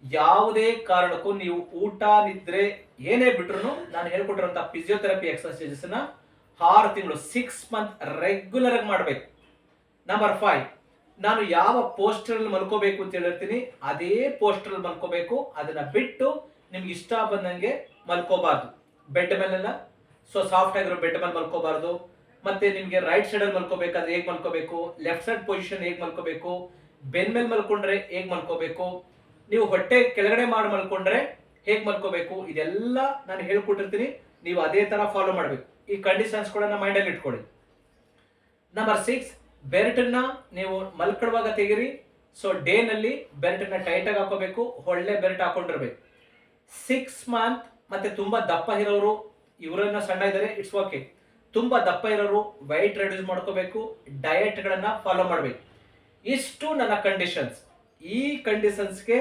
ಯಾವುದೇ ಕಾರಣಕ್ಕೂ ನೀವು ಊಟ ನಿದ್ರೆ ಏನೇ ಬಿಟ್ರು ನಾನು ಹೇಳ್ಕೊಟ್ಟಿರುವಂತಹ ಫಿಸಿಯೋಥೆರಪಿ ಎಕ್ಸರ್ಸೈಸಸ್ ನ 6 ತಿಂಗಳು 6 ಮಂತ್ ರೆಗ್ಯುಲರ್ ಆಗಿ ಮಾಡಬೇಕು. ನಂಬರ್ 5, ನಾನು ಯಾವ ಪೋಸ್ಟರ್ ಅಲ್ಲಿ ಮಲ್ಕೋಬೇಕು ಅಂತ ಹೇಳಿರ್ತೀನಿ ಅದೇ ಪೋಸ್ಟರ್ ಅಲ್ಲಿ ಮಲ್ಕೋಬೇಕು. ಅದನ್ನ ಬಿಟ್ಟು ನಿಮ್ಗೆ ಇಷ್ಟ ಬಂದಂಗೆ ಮಲ್ಕೋಬಾರ್ದು. ಬೆಡ್ ಮೇಲೆಲ್ಲ ಸಾಫ್ಟ್ ಆಗಿರೋ ಬೆಡ್ ಮೇಲೆ ಮಲ್ಕೋಬಾರ್ದು. ಮತ್ತೆ ನಿಮ್ಗೆ ರೈಟ್ ಸೈಡ್ ಅಲ್ಲಿ ಮಲ್ಕೋಬೇಕಾದ್ರೆ ಹೇಗ್ ಮಲ್ಕೋಬೇಕು, ಲೆಫ್ಟ್ ಸೈಡ್ ಪೊಸಿಷನ್ ಹೇಗ್ ಮಲ್ಕೋಬೇಕು, ಬೆನ್ ಮೇಲೆ ಮಲ್ಕೊಂಡ್ರೆ ಹೇಗ್ ಮಲ್ಕೋಬೇಕು, ನೀವು ಹೊಟ್ಟೆ ಕೆಳಗಡೆ ಮಾಡಿ ಮಲ್ಕೊಂಡ್ರೆ ಹೇಗ್ ಮಲ್ಕೋಬೇಕು, ಇದೆಲ್ಲ ನಾನು ಹೇಳ್ಕೊಟ್ಟಿರ್ತೀನಿ. ನೀವು ಅದೇ ತರ ಫಾಲೋ ಮಾಡಬೇಕು. ಈ ಕಂಡೀಷನ್ಸ್ ಕೂಡ ಮೈಂಡ್ ಅಲ್ಲಿ ಇಟ್ಕೊಳ್ಳಿ. ನಂಬರ್ 6, ಬೆಲ್ಟ್ ನ ನೀವು ಮಲ್ಕೊಳ್ಳುವಾಗ ತೆಗಿರಿ. ಡೇ ನಲ್ಲಿ ಬೆಲ್ಟ್ ನ ಟೈಟ್ ಆಗಿ ಹಾಕೋಬೇಕು, ಒಳ್ಳೆ ಬೆಲ್ಟ್ ಹಾಕೊಂಡಿರ್ಬೇಕು. 6 ಮಂತ್. ಮತ್ತೆ ತುಂಬಾ ದಪ್ಪ ಇರೋರು, ಇವರನ್ನ ಸಣ್ಣ ಇದ್ದಾರೆ ಇಟ್ಸ್ ಓಕೆ. ತುಂಬಾ ದಪ್ಪ ಇರೋರು ವೈಟ್ ರೆಡ್ಯೂಸ್ ಮಾಡ್ಕೋಬೇಕು, ಡಯಟ್ ಗಳನ್ನ ಫಾಲೋ ಮಾಡಬೇಕು. ಇಷ್ಟು ನನ್ನ ಕಂಡೀಷನ್ಸ್. ಈ ಕಂಡೀಷನ್ಸ್ಗೆ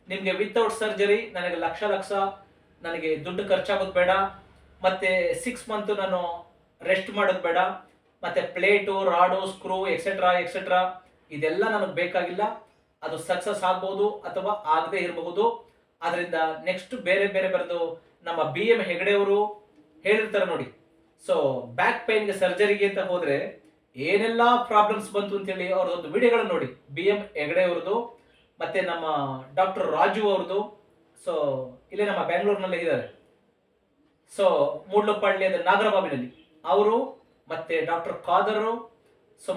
ನಿಮ್ಗೆ ವಿತೌಟ್ ಸರ್ಜರಿ ನನಗೆ ಲಕ್ಷ ನನಗೆ ದುಡ್ಡು ಖರ್ಚಾಗೋದು ಬೇಡ, ಮತ್ತೆ 6 ಮಂತ್ ನಾನು ರೆಸ್ಟ್ ಮಾಡೋದು ಬೇಡ, ಮತ್ತೆ ಪ್ಲೇಟು ರಾಡು ಸ್ಕ್ರೂ ಎಕ್ಸೆಟ್ರಾ ಇದೆಲ್ಲ ನನಗೆ ಬೇಕಾಗಿಲ್ಲ. ಅದು ಸಕ್ಸಸ್ ಆಗ್ಬಹುದು ಅಥವಾ ಆಗದೆ ಇರಬಹುದು. ಅದರಿಂದ ನೆಕ್ಸ್ಟ್ ಬೇರೆ ಬರೆದು ನಮ್ಮ BM ಹೆಗಡೆ ಅವರು ಹೇಳಿರ್ತಾರೆ ನೋಡಿ. ಬ್ಯಾಕ್ ಪೈನ್ಗೆ ಸರ್ಜರಿಗೆ ಅಂತ ಹೋದ್ರೆ ಏನೆಲ್ಲ ಪ್ರಾಬ್ಲಮ್ಸ್ ಬಂತು ಅಂತೇಳಿ ಅವ್ರದ್ದೊಂದು ವಿಡಿಯೋಗಳನ್ನ ನೋಡಿ. BM ಹೆಗಡೆ ಅವ್ರದ್ದು ಮತ್ತೆ ನಮ್ಮ ಡಾಕ್ಟರ್ ರಾಜು ಅವ್ರದ್ದು. ಇಲ್ಲೇ ನಮ್ಮ ಬೆಂಗಳೂರಿನಲ್ಲಿ ಇದ್ದಾರೆ. ಮೂಡ್ಲಪಾಳ್ಯದ ನಾಗರಬಾವಿನಲ್ಲಿ ಅವರು, ಮತ್ತೆ ಡಾಕ್ಟರ್ ಖಾದರ್,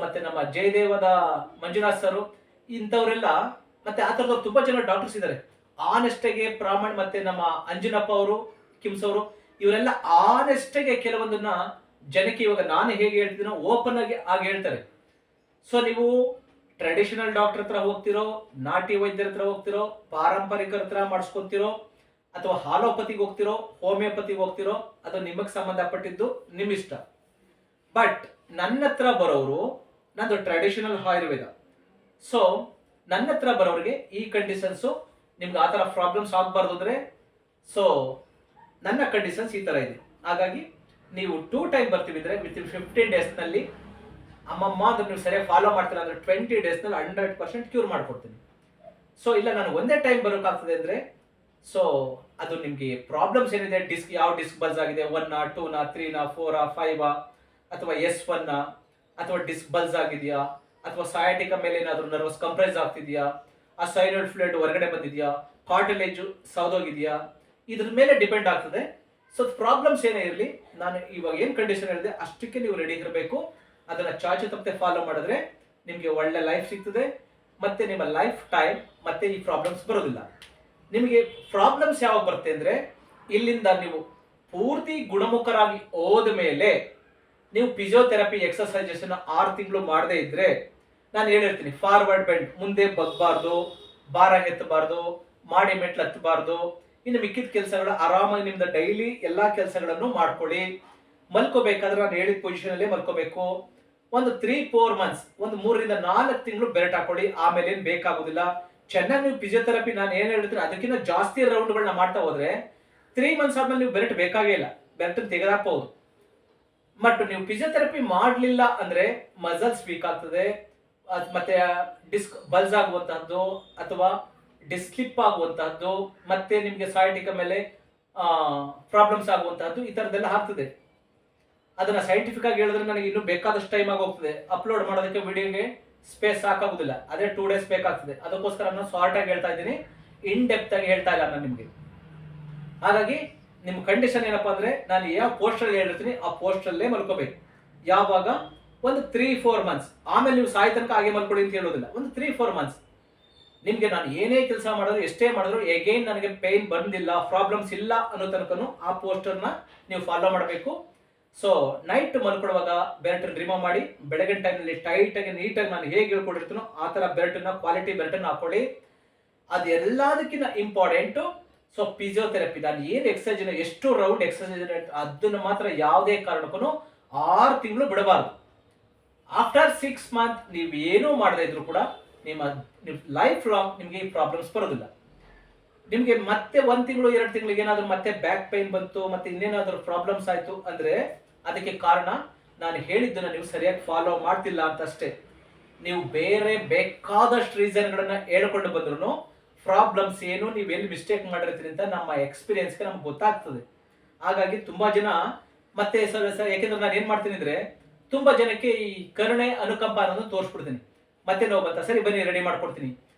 ಮತ್ತೆ ನಮ್ಮ ಜಯದೇವದ ಮಂಜುನಾಥ್ ಸರ್, ಇಂಥವರೆಲ್ಲ ಮತ್ತೆ ಆ ಥರದವ್ರು ತುಂಬಾ ಜನ ಡಾಕ್ಟರ್ಸ್ ಇದ್ದಾರೆ. ಆನೆಸ್ಟಾಗೆ ಮತ್ತೆ ನಮ್ಮ ಅಂಜನಪ್ಪ ಅವರು, ಕಿಮ್ಸ್ ಅವರು, ಇವರೆಲ್ಲ ಆನೆಸ್ಟಾಗೆ ಕೆಲವೊಂದನ್ನ ಜನಕ್ಕೆ ಇವಾಗ ನಾನು ಹೇಗೆ ಹೇಳ್ತಿದ್ದೀನೋ ಓಪನ್ ಆಗಿ ಹೇಳ್ತಾರೆ. ನೀವು ಟ್ರೆಡಿಷನಲ್ ಡಾಕ್ಟರ್ ಹತ್ರ ಹೋಗ್ತಿರೋ, ನಾಟಿ ವೈದ್ಯರ ಹತ್ರ ಹೋಗ್ತಿರೋ, ಪಾರಂಪರಿಕರ ಹತ್ರ ಮಾಡಿಸ್ಕೊತಿರೋ, ಅಥವಾ ಹಾಲೋಪತಿಗೆ ಹೋಗ್ತಿರೋ, ಹೋಮಿಯೋಪತಿಗೆ ಹೋಗ್ತಿರೋ, ಅದು ನಿಮಗೆ ಸಂಬಂಧಪಟ್ಟಿದ್ದು ನಿಮ್ಮ ಇಷ್ಟ. ಬಟ್ ನನ್ನ ಹತ್ರ ಬರೋರು ನಂದು ಟ್ರೆಡಿಷನಲ್ ಆಯುರ್ವೇದ. ನನ್ನ ಹತ್ರ ಬರೋರಿಗೆ ಈ ಕಂಡೀಷನ್ಸು ನಿಮ್ಗೆ ಆ ಥರ ಪ್ರಾಬ್ಲಮ್ಸ್ ಆಗಬಾರ್ದು ಅಂದರೆ ನನ್ನ ಕಂಡೀಷನ್ಸ್ ಈ ಥರ ಇದೆ. ಹಾಗಾಗಿ ನೀವು 2 ಟೈಮ್ ಬರ್ತೀವಿ ಅಂದರೆ ವಿತಿನ್ 15 ಡೇಸ್ನಲ್ಲಿ ಅಮ್ಮಮ್ಮ ಅಂದ್ರೆ ನೀವು ಸರಿಯಾಗಿ ಫಾಲೋ ಮಾಡ್ತೀರಾ ಅಂದರೆ 20 ಡೇಸ್ನಲ್ಲಿ 100% ಕ್ಯೂರ್ ಮಾಡ್ಕೊಡ್ತೀನಿ. ಇಲ್ಲ ನಾನು ಒಂದೇ ಟೈಮ್ ಬರೋಕ್ಕಾಗ್ತದೆ ಅಂದರೆ ಅದು ನಿಮಗೆ ಪ್ರಾಬ್ಲಮ್ಸ್ ಏನಿದೆ, ಯಾವ ಡಿಸ್ಕ್ ಬಲ್ಸ್ ಆಗಿದೆ, 1 2 3 4 5 ಅಥವಾ S1 ಅಥವಾ ಡಿಸ್ಕ್ ಬಲ್ಸ್ ಆಗಿದೆಯಾ, ಅಥವಾ ಸಯಾಟಿಕ ಮೇಲೆ ಏನಾದರೂ ನರ್ವಸ್ ಕಂಪ್ರೆಸ್ ಆಗ್ತಿದೆಯಾ, ಆ ಸೈನೋಡ್ ಫ್ಲೂಯಿಡ್ ಹೊರಗಡೆ ಬಂದಿದೆಯಾ, ಕಾರ್ಟಿಲೇಜ್ ಸೌದೋಗಿದೆಯಾ, ಇದ್ರ ಮೇಲೆ ಡಿಪೆಂಡ್ ಆಗ್ತದೆ. ಪ್ರಾಬ್ಲಮ್ಸ್ ಏನೇ ಇರಲಿ, ನಾನು ಇವಾಗ ಏನು ಕಂಡೀಷನ್ ಹೇಳಿದೆ ಅಷ್ಟಕ್ಕೆ ನೀವು ರೆಡಿ ಇರಬೇಕು. ಅದನ್ನ ಚಾಚು ತಪ್ಪದೆ ಫಾಲೋ ಮಾಡಿದ್ರೆ ನಿಮಗೆ ಒಳ್ಳೆ ಲೈಫ್ ಸಿಗ್ತದೆ. ಮತ್ತೆ ನಿಮ್ಮ ಲೈಫ್ ಟೈಮ್ ಮತ್ತೆ ಈ ಪ್ರಾಬ್ಲಮ್ಸ್ ಬರೋದಿಲ್ಲ. ನಿಮಗೆ ಪ್ರಾಬ್ಲಮ್ಸ್ ಯಾವಾಗ ಬರುತ್ತೆ ಅಂದ್ರೆ, ಇಲ್ಲಿಂದ ನೀವು ಪೂರ್ತಿ ಗುಣಮುಖರಾಗಿ ಹೋದ ಮೇಲೆ ನೀವು ಫಿಸಿಯೋಥೆರಪಿ ಎಕ್ಸರ್ಸೈಸಸ್ 6 ತಿಂಗಳು ಮಾಡದೇ ಇದ್ರೆ, ನಾನು ಹೇಳಿರ್ತೀನಿ ಫಾರ್ವರ್ಡ್ ಬೆಂಡ್, ಮುಂದೆ ಬಗ್ಬಾರ್ದು, ಭಾರ ಎತ್ತಬಾರ್ದು, ಮಾಡಿ ಮೆಟ್ಲು ಹತ್ತಬಾರ್ದು, ಇನ್ನು ಮಿಕ್ಕಿದ ಕೆಲಸಗಳು ಆರಾಮಾಗಿ ನಿಮ್ದು ಡೈಲಿ ಎಲ್ಲಾ ಕೆಲಸಗಳನ್ನು ಮಾಡ್ಕೊಳ್ಳಿ. ಮಲ್ಕೋಬೇಕಾದ್ರೆ ನಾನು ಹೇಳಿದ ಪೊಸಿಷನ್ ಅಲ್ಲೇ ಮಲ್ಕೋಬೇಕು. ಒಂದು 3-4 ಮಂತ್ಸ್, ಒಂದು 3 ರಿಂದ 4 ತಿಂಗಳು ಬೆಲ್ಟ್ ಹಾಕೊಳ್ಳಿ. ಆಮೇಲೆ ಏನು ಬೇಕಾಗುದಿಲ್ಲ. ಚೆನ್ನಾಗಿ ನೀವು ಫಿಸಿಯೋಥೆರಪಿ ನಾನು ಏನ್ ಹೇಳ್ತೀನಿ ಅದಕ್ಕಿಂತ ಜಾಸ್ತಿ ರೌಂಡ್ಗಳನ್ನ ಮಾಡ್ತಾ ಹೋದ್ರೆ 3 ಮಂತ್ಸ್ ಆದ್ಮೇಲೆ ನೀವು ಬೆಲ್ಟ್ ಬೇಕಾಗೇ ಇಲ್ಲ, ಬೆಲ್ಟ್ ತೆಗೆದಾಕಬಹುದು. ಬಟ್ ನೀವು ಫಿಸಿಯೋಥೆರಪಿ ಮಾಡಲಿಲ್ಲ ಅಂದ್ರೆ ಮಸಲ್ಸ್ ವೀಕ್ ಆಗ್ತದೆ, ಮತ್ತೆ ಡಿಸ್ಕ್ ಬಲ್ಸ್ ಆಗುವಂತಹದ್ದು ಅಥವಾ ಡಿಸ್ಕ್ ಸ್ಲಿಪ್ ಆಗುವಂತಹದ್ದು, ಮತ್ತೆ ನಿಮ್ಗೆ ಸಯಾಟಿಕ ಮೇಲೆ ಪ್ರಾಬ್ಲಮ್ಸ್ ಆಗುವಂತಹದ್ದು, ಈ ತರದೆಲ್ಲ ಆಗ್ತದೆ. ಅದನ್ನ ಸೈಂಟಿಫಿಕ್ ಆಗಿ ಹೇಳಿದ್ರೆ ನನಗೆ ಇನ್ನೂ ಬೇಕಾದಷ್ಟು ಟೈಮ್ ಆಗಿ ಹೋಗ್ತದೆ. ಅಪ್ಲೋಡ್ ಮಾಡೋದಕ್ಕೆ ವಿಡಿಯೋಗೆ ಸ್ಪೇಸ್ ಸಾಕಾಗುದಿಲ್ಲ, ಅದೇ 2 ಡೇಸ್ ಬೇಕಾಗ್ತದೆ. ಅದಕ್ಕೋಸ್ಕರ ನಾನು ಶಾರ್ಟ್ ಆಗಿ ಹೇಳ್ತಾ ಇದ್ದೀನಿ, ಇನ್ ಡೆಪ್ತ್ ಆಗಿ ಹೇಳ್ತಾ ಇಲ್ಲ ನಾನು ನಿಮ್ಗೆ. ಹಾಗಾಗಿ ನಿಮ್ಮ ಕಂಡೀಷನ್ ಏನಪ್ಪಾ ಅಂದ್ರೆ, ನಾನು ಯಾವ ಪೋಸ್ಟರ್ ಹೇಳಿರ್ತೀನಿ ಆ ಪೋಸ್ಟರಲ್ಲೇ ಮಲ್ಕೋಬೇಕು. ಯಾವಾಗ ಒಂದು 3-4 ಮಂತ್ಸ್, ಆಮೇಲೆ ನೀವು ಸಾಯಿ ತನಕ ಹಾಗೆ ಮಲ್ಕೊಳ್ಳಿ ಅಂತ ಹೇಳೋದಿಲ್ಲ. ಒಂದು 3-4 ಮಂತ್ಸ್ ನಿಮ್ಗೆ ನಾನು ಏನೇ ಕೆಲಸ ಮಾಡಿದ್ರು, ಎಷ್ಟೇ ಮಾಡಿದ್ರು ಎಗೈನ್ ನನಗೆ ಪೇನ್ ಬಂದಿಲ್ಲ, ಪ್ರಾಬ್ಲಮ್ಸ್ ಇಲ್ಲ ಅನ್ನೋ ತನಕನು ಆ ಪೋಸ್ಟರ್ನ ನೀವು ಫಾಲೋ ಮಾಡಬೇಕು. ನೈಟ್ ಮಲ್ಕೊಳ್ಳುವಾಗ ಬೆಲ್ಟ್ ರಿಮೂವ್ ಮಾಡಿ, ಬೆಳಗಿನ ಟೈಮ್ನಲ್ಲಿ ಟೈಟ್ ಆಗಿ ನೀಟಾಗಿ ನಾನು ಹೇಗೆ ಹೇಳ್ಕೊಟ್ಟಿರ್ತೀನೋ ಆ ತರ ಬೆಲ್ಟ್ನ, ಕ್ವಾಲಿಟಿ ಬೆಲ್ಟನ್ನ ಹಾಕೊಳ್ಳಿ. ಅದೆಲ್ಲದಕ್ಕಿಂತ ಇಂಪಾರ್ಟೆಂಟು ಫಿಸಿಯೋಥೆರಪಿ. ನಾನು ಏನು ಎಕ್ಸರ್ಸೈಸ್, ಎಷ್ಟು ರೌಂಡ್ ಎಕ್ಸರ್ಸೈಸ್ ಅದನ್ನು ಮಾತ್ರ ಯಾವುದೇ ಕಾರಣಕ್ಕೂ 6 ತಿಂಗಳು ಬಿಡಬಾರ್ದು. ಆಫ್ಟರ್ 6 ಮಂತ್ ನೀವು ಏನೂ ಮಾಡದೇ ಇದ್ರು ಕೂಡ ನಿಮ್ಮ ಲೈಫ್ ಲಾಂಗ್ ನಿಮಗೆ ಈ ಪ್ರಾಬ್ಲಮ್ಸ್ ಬರೋದಿಲ್ಲ. ನಿಮಗೆ ಮತ್ತೆ 1 ತಿಂಗಳು 2 ತಿಂಗಳಿಗೆ ಏನಾದರೂ ಮತ್ತೆ ಬ್ಯಾಕ್ ಪೈನ್ ಬಂತು, ಮತ್ತೆ ಇನ್ನೇನಾದರೂ ಪ್ರಾಬ್ಲಮ್ಸ್ ಆಯ್ತು ಅಂದ್ರೆ ಅದಕ್ಕೆ ಕಾರಣ ನಾನು ಹೇಳಿದ್ದನ್ನ ನೀವು ಸರಿಯಾಗಿ ಫಾಲೋ ಮಾಡ್ತಿಲ್ಲ ಅಂತ ಅಷ್ಟೇ. ನೀವು ಬೇರೆ ಬೇಕಾದಷ್ಟು ರೀಸನ್ಗಳನ್ನ ಹೇಳ್ಕೊಂಡು ಬಂದ್ರು ಪ್ರಾಬ್ಲಮ್ಸ್ ಏನು, ನೀವು ಎಲ್ಲಿ ಮಿಸ್ಟೇಕ್ ಮಾಡಿರ್ತೀರಿ ಅಂತ ನಮ್ಮ ಎಕ್ಸ್ಪೀರಿಯನ್ಸ್ಗೆ ನಮ್ಗೆ ಗೊತ್ತಾಗ್ತದೆ. ಹಾಗಾಗಿ ತುಂಬಾ ಜನ ಮತ್ತೆ ಯಾಕೆಂದ್ರೆ ನಾನು ಏನ್ ಮಾಡ್ತೀನಿ ಅಂದ್ರೆ ತುಂಬಾ ಜನಕ್ಕೆ ಈ ಕರುಣೆ ಅನುಕಂಪ ಅನ್ನೋದನ್ನ ತೋರಿಸ್ಬಿಡ್ತೀನಿ. ಮತ್ತೆ ನೋವು ಬಂತ, ಸರಿ ಬನ್ನಿ ರೆಡಿ ಮಾಡ್ಕೊಡ್ತೀನಿ,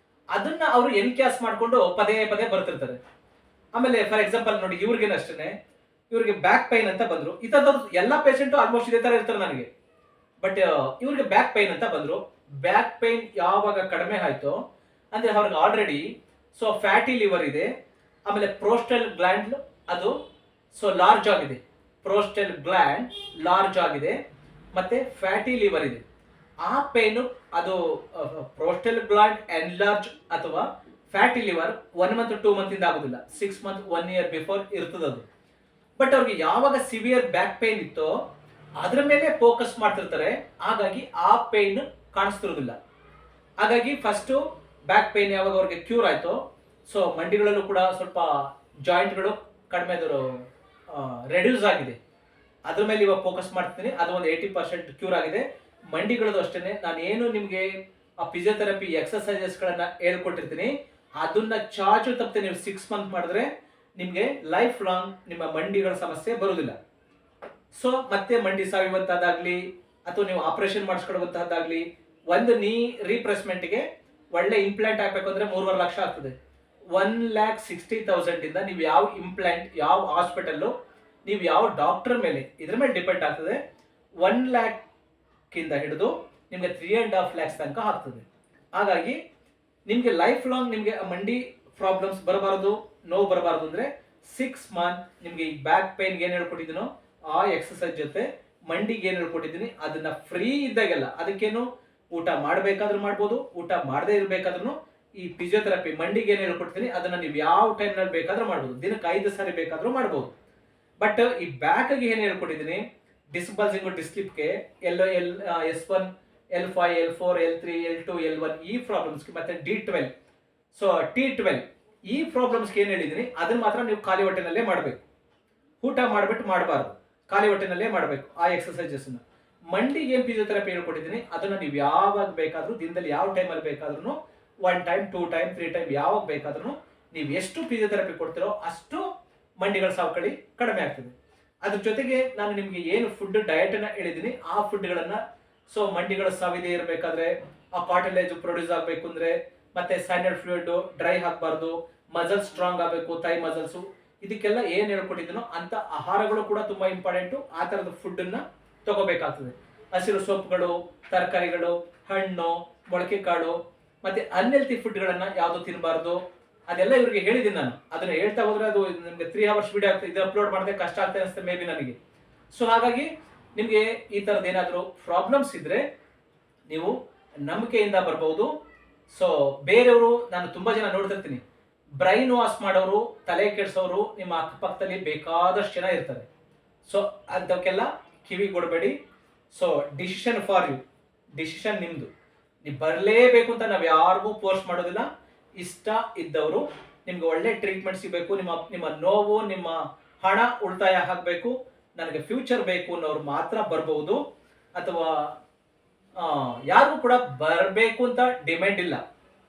ಅದನ್ನ ಅವರು ಎನ್ಕ್ಯಾಸ್ ಮಾಡ್ಕೊಂಡು ಪದೇ ಪದೇ ಬರ್ತಿರ್ತಾರೆ. ಆಮೇಲೆ ಫಾರ್ ಎಕ್ಸಾಂಪಲ್ ನೋಡಿ, ಇವ್ರಿಗೇನು ಅಷ್ಟೇ, ಇವ್ರಿಗೆ ಬ್ಯಾಕ್ ಪೈನ್ ಅಂತ ಬಂದ್ರು. ಈ ತರದವ್ರು ಎಲ್ಲ ಪೇಷಂಟು ಆಲ್ಮೋಸ್ಟ್ ಇದೇ ತರ ಇರ್ತಾರೆ ನನಗೆ. ಬಟ್ ಇವ್ರಿಗೆ ಬ್ಯಾಕ್ ಪೈನ್ ಅಂತ ಬಂದ್ರು. ಬ್ಯಾಕ್ ಪೈನ್ ಯಾವಾಗ ಕಡಿಮೆ ಆಯ್ತು ಅಂದ್ರೆ ಅವ್ರಿಗೆ ಆಲ್ರೆಡಿ ಸೊ ಫ್ಯಾಟಿ ಲಿವರ್ ಇದೆ, ಆಮೇಲೆ ಪ್ರೋಸ್ಟಲ್ ಗ್ಲ್ಯಾಂಡ್ ಅದು ಸೊ ಲಾರ್ಜ್ ಆಗಿದೆ, ಪ್ರೋಸ್ಟಲ್ ಗ್ಲ್ಯಾಂಡ್ ಲಾರ್ಜ್ ಆಗಿದೆ, ಮತ್ತೆ ಫ್ಯಾಟಿ ಲಿವರ್ ಇದೆ. ಆ ಪೇನು ಅದು ಪ್ರೋಸ್ಟಲ್ ಗ್ಲ್ಯಾಂಡ್ ಎನ್ಲಾರ್ಜ್ ಅಥವಾ ಫ್ಯಾಟಿ ಲಿವರ್ 1 ಮಂತ್ 2 ಮಂತ್ ಇಂದ ಆಗುದಿಲ್ಲ, 6 ಮಂತ್ 1 ಇಯರ್ ಬಿಫೋರ್ ಇರ್ತದೆ ಅದು. ಬಟ್ ಅವ್ರಿಗೆ ಯಾವಾಗ ಸಿವಿಯರ್ ಬ್ಯಾಕ್ ಪೇನ್ ಇತ್ತೋ ಅದ್ರ ಮೇಲೆ ಫೋಕಸ್ ಮಾಡ್ತಿರ್ತಾರೆ, ಹಾಗಾಗಿ ಆ ಪೇನ್ ಕಾಣಿಸ್ತಿರೋದಿಲ್ಲ. ಹಾಗಾಗಿ ಫಸ್ಟ್ ಬ್ಯಾಕ್ ಪೇನ್ ಯಾವಾಗ ಅವ್ರಿಗೆ ಕ್ಯೂರ್ ಆಯ್ತು, ಸೊ ಮಂಡಿಗಳಲ್ಲೂ ಕೂಡ ಸ್ವಲ್ಪ ಜಾಯಿಂಟ್ಗಳು ಕಡಿಮೆ ರೆಡ್ಯೂಸ್ ಆಗಿದೆ, ಅದ್ರ ಮೇಲೆ ಇವಾಗ ಫೋಕಸ್ ಮಾಡ್ತೀನಿ. ಅದು ಒಂದು 80% ಕ್ಯೂರ್ ಆಗಿದೆ. ಮಂಡಿಗಳದ್ದು ಅಷ್ಟೇ, ನಾನು ಏನು ನಿಮಗೆ ಆ ಫಿಸಿಯೋಥೆರಪಿ ಎಕ್ಸರ್ಸೈಸಸ್ಗಳನ್ನ ಹೇಳ್ಕೊಟ್ಟಿರ್ತೀನಿ ಅದನ್ನ ಚಾಚು ತಪ್ಪದೆ ನೀವು 6 ಮಂತ್ ಮಾಡಿದ್ರೆ ನಿಮಗೆ ಲೈಫ್ ಲಾಂಗ್ ನಿಮ್ಮ ಮಂಡಿಗಳ ಸಮಸ್ಯೆ ಬರುವುದಿಲ್ಲ. ಸೊ ಮತ್ತೆ ಮಂಡಿ ಸಾಯುವಂತಹದ್ದಾಗ್ಲಿ ಅಥವಾ ನೀವು ಆಪರೇಷನ್ ಮಾಡಿಸ್ಕೊಳ್ಳುವಂತಹದ್ದಾಗ್ಲಿ, ಒಂದು ನೀ ರೀಪ್ಲೇಸ್ಮೆಂಟ್ಗೆ ಒಳ್ಳೆ ಇಂಪ್ಲಾಂಟ್ ಹಾಕ್ಬೇಕು ಅಂದ್ರೆ 3.5 ಲಕ್ಷ ಆಗ್ತದೆ. 1,60,000 ಇಂದ ನೀವು ಯಾವ ಇಂಪ್ಲಾಂಟ್, ಯಾವ ಹಾಸ್ಪಿಟಲ್, ನೀವು ಯಾವ ಡಾಕ್ಟರ್ ಮೇಲೆ ಇದ್ರ ಮೇಲೆ ಡಿಪೆಂಡ್ ಆಗ್ತದೆ. 1 lakh ಇಂದ ಹಿಡಿದು ನಿಮಗೆ 3.5 lakhs ತನಕ ಆಗ್ತದೆ. ಹಾಗಾಗಿ ನಿಮಗೆ ಲೈಫ್ ಲಾಂಗ್ ನಿಮಗೆ ಮಂಡಿ ಪ್ರಾಬ್ಲಮ್ಸ್ ಬರಬಾರದು, ನೋವು ಬರಬಾರದು ಅಂದ್ರೆ 6 ಮಂತ್ ನಿಮಗೆ ಈ ಬ್ಯಾಕ್ ಪೈನ್ಗೆ ಏನು ಹೇಳ್ಕೊಟ್ಟಿದ್ದೀನೋ ಆ ಎಕ್ಸರ್ಸೈಸ್ ಜೊತೆ ಮಂಡಿಗೆ ಏನು ಹೇಳ್ಕೊಟ್ಟಿದ್ದೀನಿ ಅದನ್ನ ಫ್ರೀ ಇದ್ದಾಗೆಲ್ಲ, ಅದಕ್ಕೇನು ಊಟ ಮಾಡಬೇಕಾದ್ರೂ ಮಾಡ್ಬೋದು, ಊಟ ಮಾಡದೇ ಇರಬೇಕಾದ್ರೂ ಈ ಫಿಸಿಯೋಥೆರಪಿ ಮಂಡಿಗೆ ಏನು ಹೇಳ್ಕೊಡ್ತೀನಿ ಅದನ್ನ ನೀವು ಯಾವ ಟೈಮ್ನಲ್ಲಿ ಬೇಕಾದ್ರೂ ಮಾಡ್ಬೋದು, ದಿನಕ್ಕೆ 5 ಸಾರಿ ಬೇಕಾದ್ರೂ ಮಾಡ್ಬೋದು. ಬಟ್ ಈ ಬ್ಯಾಕ್ಗೆ ಏನು ಹೇಳ್ಕೊಟ್ಟಿದ್ದೀನಿ, ಡಿಸ್ಬಲ್ಸಿಂಗ್ ಡಿಸ್ಲಿಪ್ಗೆ S1 L5 L4 L3 L2 L1 ಈ ಪ್ರಾಬ್ಲಮ್ಸ್ಗೆ ಮತ್ತೆ D12 ಸೊ T12 ಈ ಪ್ರಾಬ್ಲಮ್ಸ್ಗೆ ಏನು ಹೇಳಿದ್ದೀನಿ ಅದನ್ನ ಮಾತ್ರ ನೀವು ಖಾಲಿ ಹೊಟ್ಟೆನಲ್ಲೇ ಮಾಡಬೇಕು, ಊಟ ಮಾಡಿಬಿಟ್ಟು ಮಾಡಬಾರ್ದು, ಖಾಲಿ ಹೊಟ್ಟೆನಲ್ಲೇ ಮಾಡಬೇಕು ಆ ಎಕ್ಸರ್ಸೈಸಸ್. ಮಂಡಿಗೆ ಏನು ಫಿಸಿಯೋಥೆರಪಿ ಹೇಳ್ಕೊಟ್ಟಿದ್ದೀನಿ ಅದನ್ನ ನೀವು ಯಾವಾಗ ಬೇಕಾದ್ರೂ, ದಿನದಲ್ಲಿ ಯಾವ ಟೈಮಲ್ಲಿ ಬೇಕಾದ್ರೂ, 1 time 2 time 3 time ಯಾವಾಗ ಬೇಕಾದ್ರೂ ನೀವು ಎಷ್ಟು ಫಿಸಿಯೋಥೆರಪಿ ಕೊಡ್ತೀರೋ ಅಷ್ಟು ಮಂಡಿಗಳ ಸವಕಳಿ ಕಡಿಮೆ ಆಗ್ತದೆ. ಅದ್ರ ಜೊತೆಗೆ ನಾನು ನಿಮಗೆ ಏನು ಫುಡ್ ಡಯಟ್ ಅನ್ನ ಹೇಳಿದ್ದೀನಿ ಆ ಫುಡ್ಗಳನ್ನ, ಸೊ ಮಂಡಿಗಳ ಸವಿದೆ ಇರಬೇಕಾದ್ರೆ, ಆ ಕಾರ್ಟಿಲೇಜ್ ಪ್ರೊಡ್ಯೂಸ್ ಆಗಬೇಕು ಅಂದ್ರೆ, ಮತ್ತೆ ಸೈನಲ್ ಫ್ಲೂಯಿಡ್ ಡ್ರೈ ಆಗಬಾರ್ದು, ಮಸಲ್ಸ್ ಸ್ಟ್ರಾಂಗ್ ಆಗಬೇಕು, ಥೈ ಮಸಲ್ಸ್, ಇದಕ್ಕೆಲ್ಲ ಏನು ಹೇಳ್ಕೊಟ್ಟಿದ್ದೀನೋ ಅಂತ ಆಹಾರಗಳು ಕೂಡ ತುಂಬಾ ಇಂಪಾರ್ಟೆಂಟು. ಆ ಥರದ ಫುಡ್ಡನ್ನ ತಗೋಬೇಕಾಗ್ತದೆ. ಹಸಿರು ಸೊಪ್ಪುಗಳು, ತರಕಾರಿಗಳು, ಹಣ್ಣು, ಮೊಳಕೆ ಕಾಳು, ಮತ್ತೆ ಅನ್ಹೆಲ್ತಿ ಫುಡ್ಗಳನ್ನ ಯಾವುದು ತಿನ್ನಬಾರ್ದು, ಅದೆಲ್ಲ ಇವ್ರಿಗೆ ಹೇಳಿದ್ದೀನಿ ನಾನು. ಅದನ್ನ ಹೇಳ್ತಾ ಹೋದ್ರೆ ಅದು ನಿಮಗೆ 3 hours ವಿಡಿಯೋ ಆಗ್ತದೆ, ಇದು ಅಪ್ಲೋಡ್ ಮಾಡಿದ್ರೆ ಕಷ್ಟ ಆಗ್ತದೆ ಅನಿಸುತ್ತೆ ಮೇ ಬಿ ನನಗೆ. ಸೊ ಹಾಗಾಗಿ ನಿಮಗೆ ಈ ಥರದ್ದು ಏನಾದರೂ ಪ್ರಾಬ್ಲಮ್ಸ್ ಇದ್ರೆ ನೀವು ನಂಬಿಕೆಯಿಂದ ಬರ್ಬೋದು. ಸೊ ಬೇರೆಯವರು, ನಾನು ತುಂಬಾ ಜನ ನೋಡ್ತಿರ್ತೀನಿ, ಬ್ರೈನ್ ವಾಶ್ ಮಾಡೋರು, ತಲೆ ಕೆಡಿಸೋರು ನಿಮ್ಮ ಅಕ್ಕಪಕ್ಕದಲ್ಲಿ ಬೇಕಾದಷ್ಟು ಜನ ಇರ್ತಾರೆ. ಸೊ ಅದಕ್ಕೆಲ್ಲ ಕಿವಿ ಕೊಡಬೇಡಿ. So decision for you, decision ನಿಮ್ದು. ನೀವು ಬರಲೇಬೇಕು ಅಂತ ನಾವು ಯಾರಿಗೂ ಫೋರ್ಸ್ ಮಾಡೋದಿಲ್ಲ. ಇಷ್ಟ ಇದ್ದವರು, ನಿಮ್ಗೆ ಒಳ್ಳೆ ಟ್ರೀಟ್ಮೆಂಟ್ ಸಿಗಬೇಕು, ನಿಮ್ಮ ನೋವು, ನಿಮ್ಮ ಹಣ ಉಳಿತಾಯ ಆಗಬೇಕು, ನನಗೆ ಫ್ಯೂಚರ್ ಬೇಕು ಅನ್ನೋರು ಮಾತ್ರ ಬರ್ಬೋದು. ಅಥವಾ ಯಾರು ಕೂಡ ಬರಬೇಕು ಅಂತ ಡಿಮ್ಯಾಂಡ್ ಇಲ್ಲ.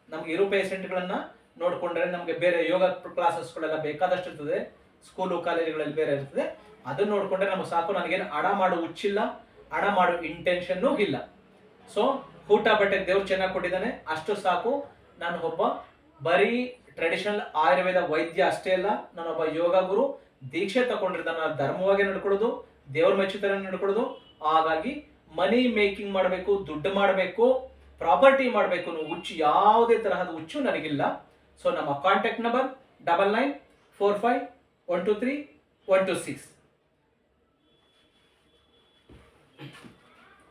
ನಮ್ಗೆ ಇರೋ ಪೇಷಂಟ್ಗಳನ್ನ ನೋಡಿಕೊಂಡ್ರೆ ನಮಗೆ ಬೇರೆ ಯೋಗ ಕ್ಲಾಸಸ್ಗಳೆಲ್ಲ ಬೇಕಾದಷ್ಟು ಇರ್ತದೆ, ಸ್ಕೂಲು ಕಾಲೇಜುಗಳಲ್ಲಿ ಬೇರೆ ಇರ್ತದೆ, ಅದನ್ನ ನೋಡಿಕೊಂಡ್ರೆ ನಮಗೆ ಸಾಕು. ನನಗೇನು ಹಣ ಮಾಡೋ ಹುಚ್ಚಿಲ್ಲ, ಹಣ ಮಾಡೋ ಇಂಟೆನ್ಷನ್ನು ಇಲ್ಲ. ಸೊ ಊಟ ಬಟ್ಟೆಗೆ ದೇವ್ರು ಚೆನ್ನಾಗಿ ಕೊಟ್ಟಿದ್ದಾನೆ, ಅಷ್ಟು ಸಾಕು. ನಾನು ಒಬ್ಬ ಬರೀ ಟ್ರೆಡಿಷನಲ್ ಆಯುರ್ವೇದ ವೈದ್ಯ ಅಷ್ಟೇ ಅಲ್ಲ, ನಾನೊಬ್ಬ ಯೋಗ ಗುರು, ದೀಕ್ಷೆ ತಗೊಂಡಿರ್ತಾನೆ, ನಾನು ಧರ್ಮವಾಗಿ ನಡ್ಕೊಳ್ಳೋದು, ದೇವ್ರ ಮೆಚ್ಚುತ್ತರ ನಡ್ಕೊಳ್ಳೋದು. ಹಾಗಾಗಿ ಮನಿ ಮೇಕಿಂಗ್ ಮಾಡಬೇಕು, ದುಡ್ಡು ಮಾಡಬೇಕು, ಪ್ರಾಪರ್ಟಿ ಮಾಡಬೇಕು ಅನ್ನೋ ಹುಚ್ಚು, ಯಾವುದೇ ತರಹದ ಹುಚ್ಚು ನನಗಿಲ್ಲ. ಸೊ ನಮ್ಮ ಕಾಂಟ್ಯಾಕ್ಟ್ ನಂಬರ್ 9945123126.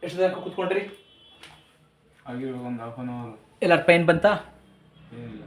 ಎಷ್ಟು ತನಕ ಕೂತ್ಕೊಂಡ್ರಿ? ಆಗಿರೋ ಒಂದು 1/2 hour ಎಲ್ಲಾರು ಪೈನ್ ಬಂತಾ? ಏನಿಲ್ಲ.